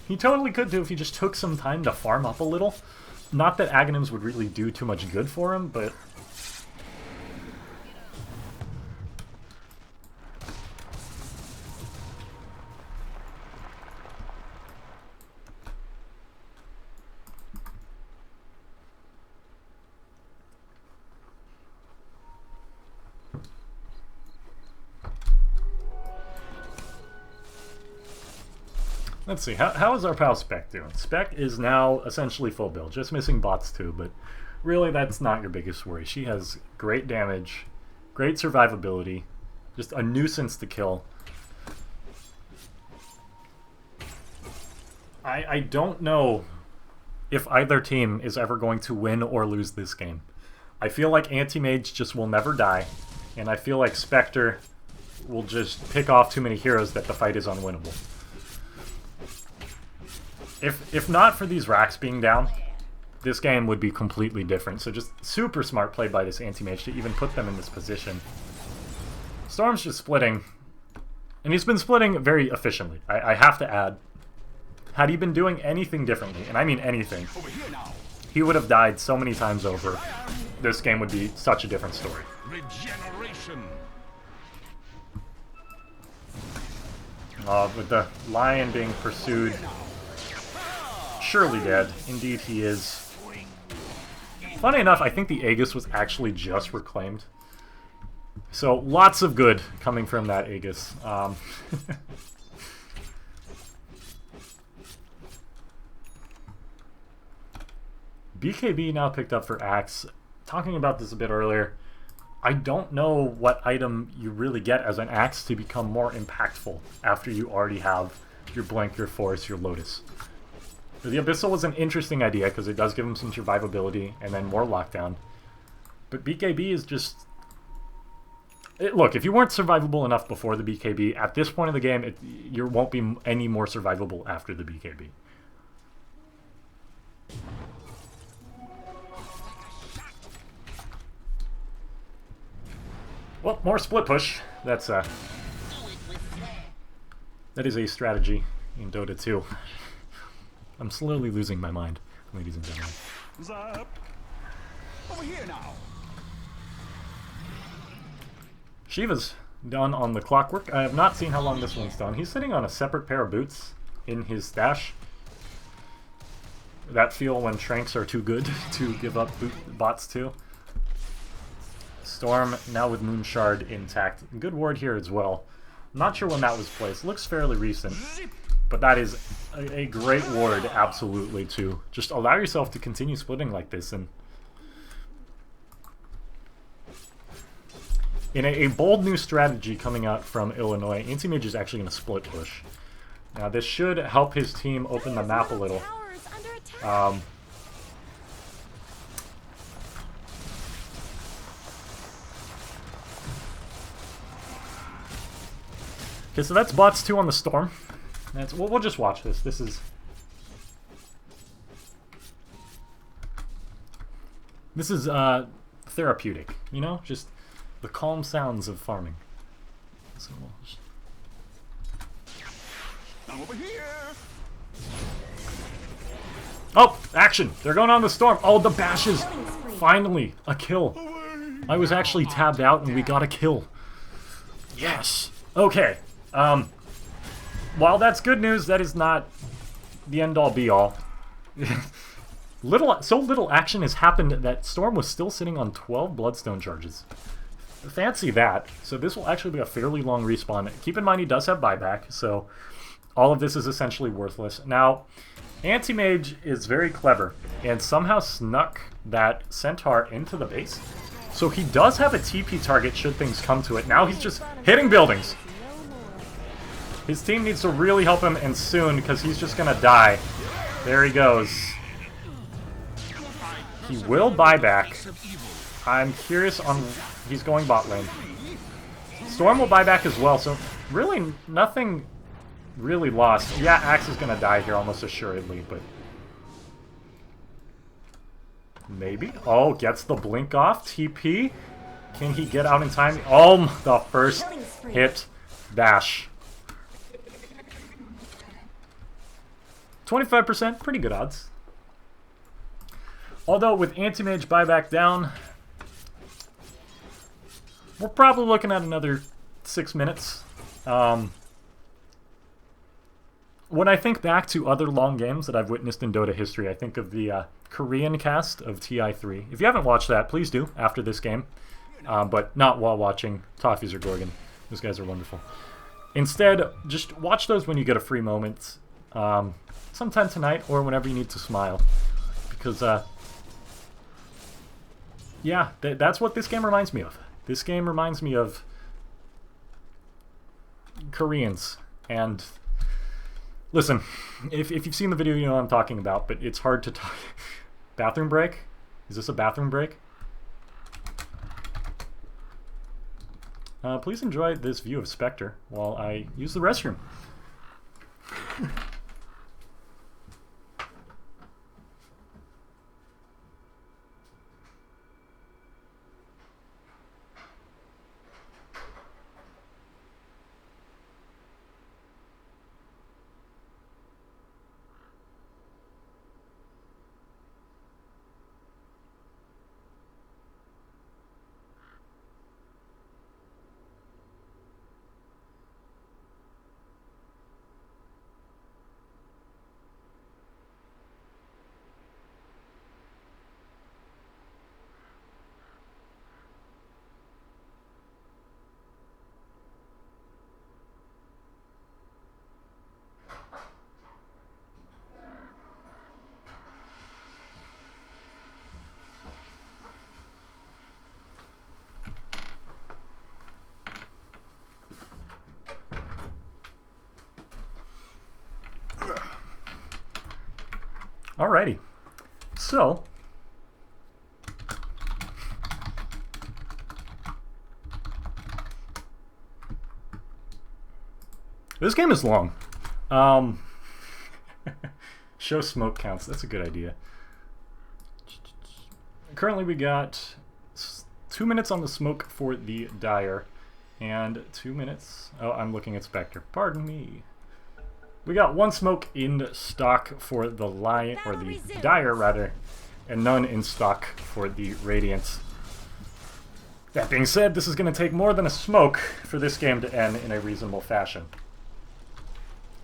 [SPEAKER 1] He totally could do if he just took some time to farm up a little. Not that Aghanims would really do too much good for him, but... Let's see, how is our pal Spec doing? Spec is now essentially full build, just missing bots too, but really that's not your biggest worry. She has great damage, great survivability, just a nuisance to kill. I don't know if either team is ever going to win or lose this game. I feel like Anti-Mage just will never die, and I feel like Spectre will just pick off too many heroes that the fight is unwinnable. If not for these racks being down, this game would be completely different. So just super smart play by this Anti-Mage to even put them in this position. Storm's just splitting. And he's been splitting very efficiently, I have to add. Had he been doing anything differently, and I mean anything,
[SPEAKER 3] Over here now.
[SPEAKER 1] he would have died so many times over. This game would be such a different story.
[SPEAKER 3] Regeneration.
[SPEAKER 1] With the lion being pursued, surely dead. Indeed he is. Funny enough, I think the Aegis was actually just reclaimed. So, lots of good coming from that Aegis. BKB now picked up for Axe. Talking about this a bit earlier, I don't know what item you really get as an Axe to become more impactful after you already have your Blink, your Force, your Lotus. The Abyssal was an interesting idea because it does give him some survivability and then more lockdown. But BKB is just... Look, if you weren't survivable enough before the BKB, at this point of the game, you won't be any more survivable after the BKB. Well, more split push. That is a strategy in Dota 2. I'm slowly losing my mind, ladies and gentlemen.
[SPEAKER 3] Zap. Over here now.
[SPEAKER 1] Shiva's done on the clockwork. I have not seen how long this one's done. He's sitting on a separate pair of boots in his stash. That feel when Tranks are too good to give up bots to. Storm now with Moonshard intact. Good ward here as well. Not sure when that was placed. Looks fairly recent. But that is a great ward, absolutely, to just allow yourself to continue splitting like this. And in a bold new strategy coming out from Illinois, Anti-Mage is actually going to split push. Now this should help his team open the map a little. Okay, so that's bots 2 on the Storm. We'll just watch this. This is therapeutic, you know? Just the calm sounds of farming. So we'll just...
[SPEAKER 3] I'm over here.
[SPEAKER 1] Oh, action! They're going on the Storm. Oh, the bashes! Finally, a kill. I was actually tabbed out and we got a kill. Yes! Okay. While that's good news, that is not the end-all be-all. So little action has happened that Storm was still sitting on 12 Bloodstone charges. Fancy that. So this will actually be a fairly long respawn. Keep in mind he does have buyback, so all of this is essentially worthless. Now, Anti-Mage is very clever and somehow snuck that Centaur into the base. So he does have a TP target should things come to it. Now he's just hitting buildings. His team needs to really help him, and soon, because he's just gonna die. There he goes. He will buy back. I'm curious on... He's going bot lane. Storm will buy back as well, so really nothing really lost. Yeah, Axe is gonna die here almost assuredly, but... Maybe? Oh, gets the blink off. TP. Can he get out in time? Oh, the first hit bash. 25%, pretty good odds. Although with Anti-Mage buyback down, we're probably looking at another 6 minutes. When I think back to other long games that I've witnessed in Dota history, I think of the Korean cast of TI3. If you haven't watched that, please do after this game. But not while watching Toffees or Gorgon. Those guys are wonderful. Instead, just watch those when you get a free moment. Sometime tonight or whenever you need to smile. Because, yeah, that's what this game reminds me of. This game reminds me of Koreans. And, listen, if you've seen the video, you know what I'm talking about, but it's hard to talk. Bathroom break? Is this a bathroom break? Please enjoy this view of Spectre while I use the restroom. Alrighty. So, this game is long. Show smoke counts. That's a good idea. Currently we got 2 minutes on the smoke for the Dire, and 2 minutes... Oh, I'm looking at Spectre. Pardon me. We got 1 smoke in stock for the Lion, or the Dire, rather, and none in stock for the Radiant. That being said, this is going to take more than a smoke for this game to end in a reasonable fashion.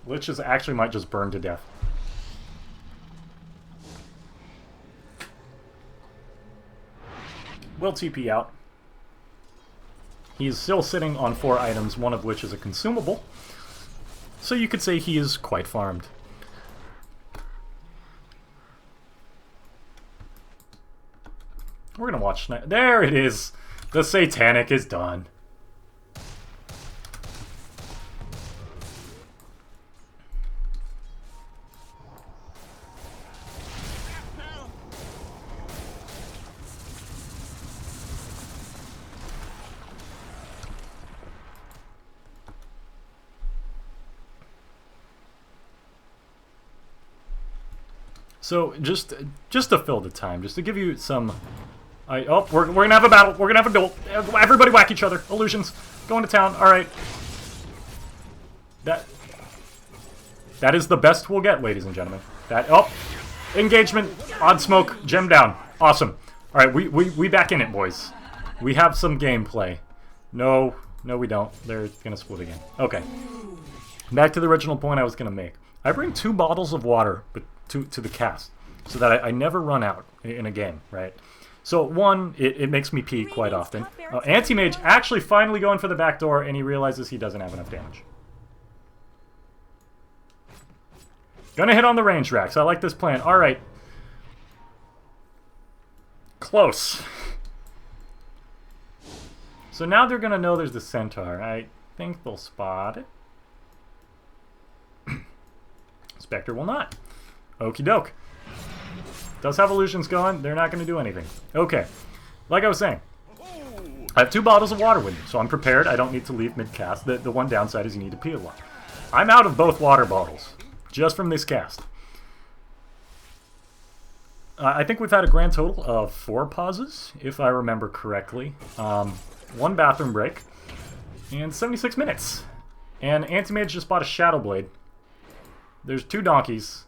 [SPEAKER 1] Liches actually might just burn to death. Will TP out. He's still sitting on 4 items, one of which is a consumable. So you could say he is quite farmed. We're gonna watch... There it is! The Satanic is done. So just to fill the time, just to give you some... we're gonna have a battle. We're gonna have a duel. Everybody whack each other. Illusions. Going to town. All right. That is the best we'll get, ladies and gentlemen. Engagement. Odd smoke. Gem down. Awesome. All right, we back in it, boys. We have some gameplay. No, we don't. They're gonna split again. Okay. Back to the original point I was gonna make. I bring 2 bottles of water, but to the cast, so that I never run out in a game, right? So, 1, it makes me pee quite often. Anti-Mage actually finally going for the back door, and he realizes he doesn't have enough damage. Gonna hit on the range racks. I like this plan. Alright. Close. So now they're gonna know there's the Centaur. I think they'll spot it. Spectre will not. Okie doke. Does have illusions going. They're not going to do anything. Okay. Like I was saying, I have 2 bottles of water with me, so I'm prepared. I don't need to leave mid-cast. The one downside is you need to pee a lot. I'm out of both water bottles, just from this cast. I think we've had a grand total of 4 pauses, if I remember correctly. 1 bathroom break, and 76 minutes. And Anti-Mage just bought a Shadow Blade. There's 2 donkeys.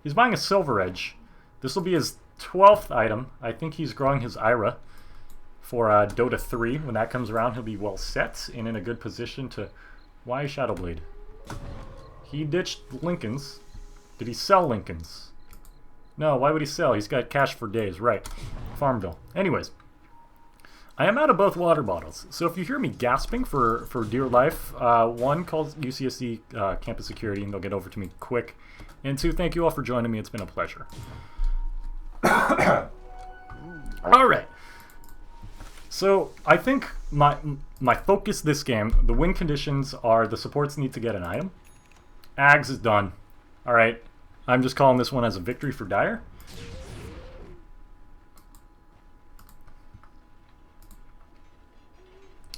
[SPEAKER 1] He's buying a Silver Edge. This will be his 12th item. I think he's growing his Ira for Dota 3. When that comes around, he'll be well set and in a good position to... Why Shadow Blade? He ditched Lincolns. Did he sell Lincolns? No, why would he sell? He's got cash for days. Right. Farmville. Anyways. I am out of both water bottles, so if you hear me gasping for dear life, 1, call UCSC campus security and they'll get over to me quick. And 2, thank you all for joining me. It's been a pleasure. Alright. So, I think my focus this game, the win conditions are the supports need to get an item. Ags is done. Alright. I'm just calling this one as a victory for Dire.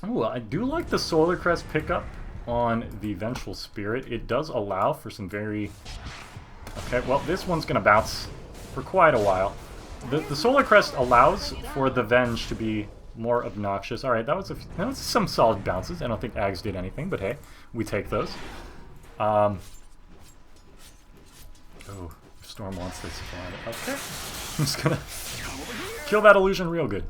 [SPEAKER 1] Oh, I do like the Solar Crest pickup on the Vengeful Spirit. It does allow for some very... Okay, well, this one's going to bounce for quite a while. The Solar Crest allows for the Venge to be more obnoxious. Alright, that was some solid bounces. I don't think Ags did anything, but hey, we take those. Oh, Storm wants this spawn. Okay. I'm just going to kill that illusion real good.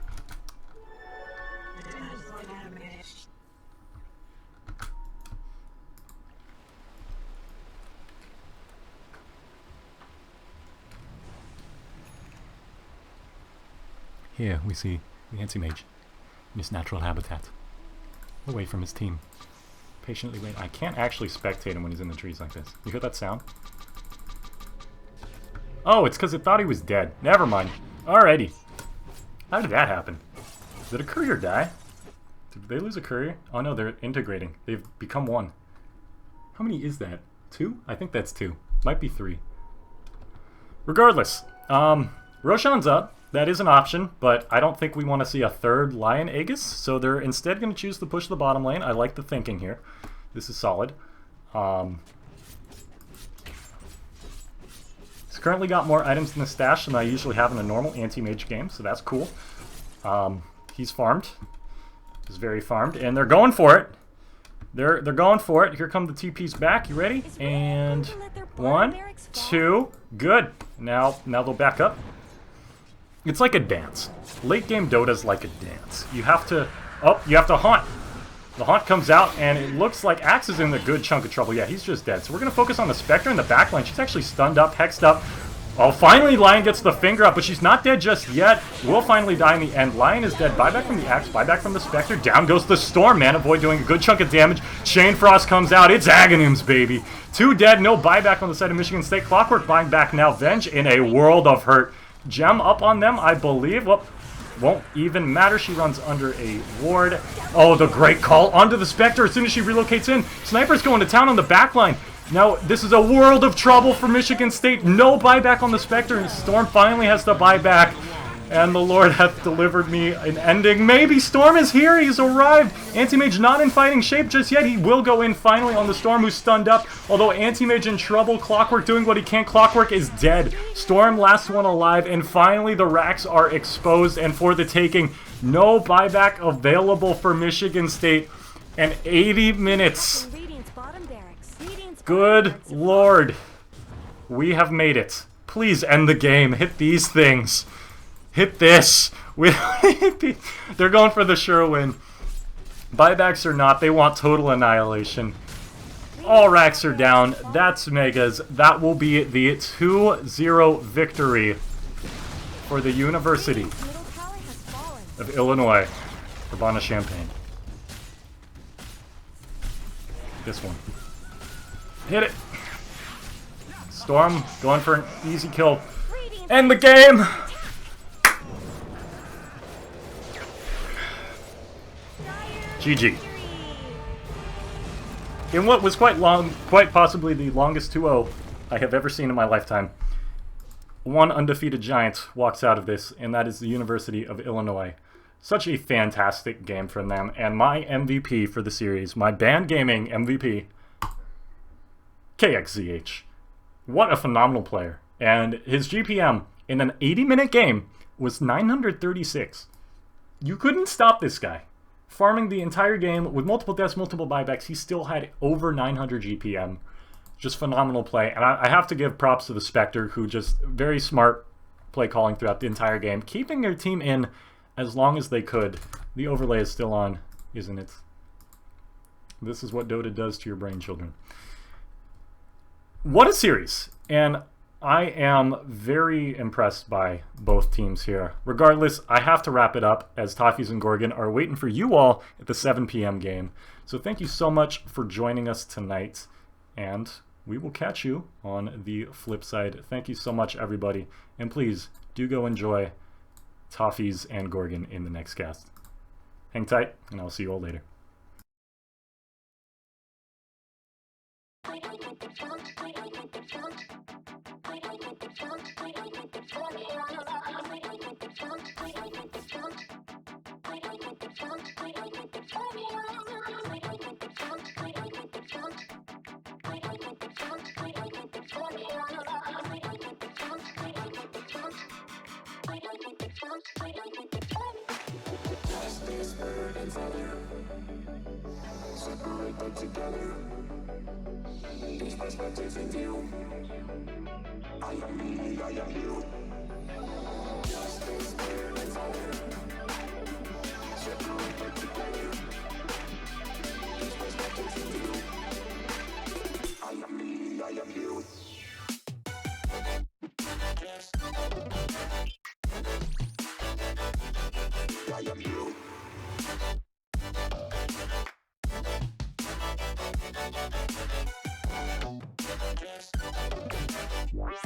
[SPEAKER 1] Here we see the Anti-Mage in his natural habitat, away from his team. Patiently wait. I can't actually spectate him when he's in the trees like this. You hear that sound? Oh, it's because it thought he was dead. Never mind. Alrighty. How did that happen? Did a courier die? Did they lose a courier? Oh no, they're integrating. They've become 1. How many is that? 2? I think that's 2. Might be 3. Regardless, Roshan's up. That is an option, but I don't think we want to see a third Lion Aegis, so they're instead going to choose to push the bottom lane. I like the thinking here. This is solid. He's currently got more items in the stash than I usually have in a normal anti-mage game, so that's cool. He's farmed. He's very farmed, and they're going for it. They're going for it. Here come the TPs back. You ready? And 1, 2, good. Now they'll back up. It's like a dance. Late game Dota's like a dance. You have to haunt. The haunt comes out, and it looks like Axe is in a good chunk of trouble. Yeah, he's just dead. So we're gonna focus on the Spectre in the backline. She's actually stunned up, hexed up. Oh, finally Lion gets the finger up, but she's not dead just yet. Will finally die in the end. Lion is dead. Buyback from the Axe, buyback from the Spectre. Down goes the Storm. Mana Void doing a good chunk of damage. Chain Frost comes out. It's Aghanims, baby. 2 dead, no buyback on the side of Michigan State. Clockwork buying back now. Venge in a world of hurt. Gem up on them, I believe. Well, won't even matter. She runs under a ward. Oh, the great call onto the Spectre as soon as she relocates in. Sniper's going to town on the backline. Now, this is a world of trouble for Michigan State. No buyback on the Spectre, and Storm finally has to buy back. And the Lord hath delivered me an ending. Maybe Storm is here. He's arrived. Anti-Mage not in fighting shape just yet. He will go in finally on the Storm, who's stunned up. Although Anti-Mage in trouble. Clockwork doing what he can. Clockwork is dead. Storm, last one alive. And finally, the racks are exposed and for the taking. No buyback available for Michigan State. And 80 minutes. Good Lord. We have made it. Please end the game. Hit these things. Hit this. They're going for the sure win. Buybacks or not, they want total annihilation. All racks are down. That's Megas. That will be the 2-0 victory for the University of Illinois, Urbana-Champaign. This one. Hit it. Storm going for an easy kill. End the game. GG. In what was quite possibly the longest 2-0 I have ever seen in my lifetime, one undefeated giant walks out of this, and that is the University of Illinois. Such a fantastic game from them, and my MVP for the series, my banned gaming MVP, KXZH. What a phenomenal player. And his GPM in an 80-minute game was 936. You couldn't stop this guy. Farming the entire game with multiple deaths, multiple buybacks, he still had over 900 GPM. Just phenomenal play. And I have to give props to the Spectre, who just very smart play calling throughout the entire game, keeping their team in as long as they could. The overlay is still on, isn't it? This is what Dota does to your brain, children. What a series. And I am very impressed by both teams here. Regardless, I have to wrap it up as Toffees and Gorgon are waiting for you all at the 7 p.m. game. So thank you so much for joining us tonight, and we will catch you on the flip side. Thank you so much, everybody, and please do go enjoy Toffees and Gorgon in the next cast. Hang tight, and I'll see you all later.
[SPEAKER 5] Separate them together. These perspectives in view. I am me, I am you. Justice, fear, and fire. Separate them together. These perspectives in view. I am me, I am you. I am you.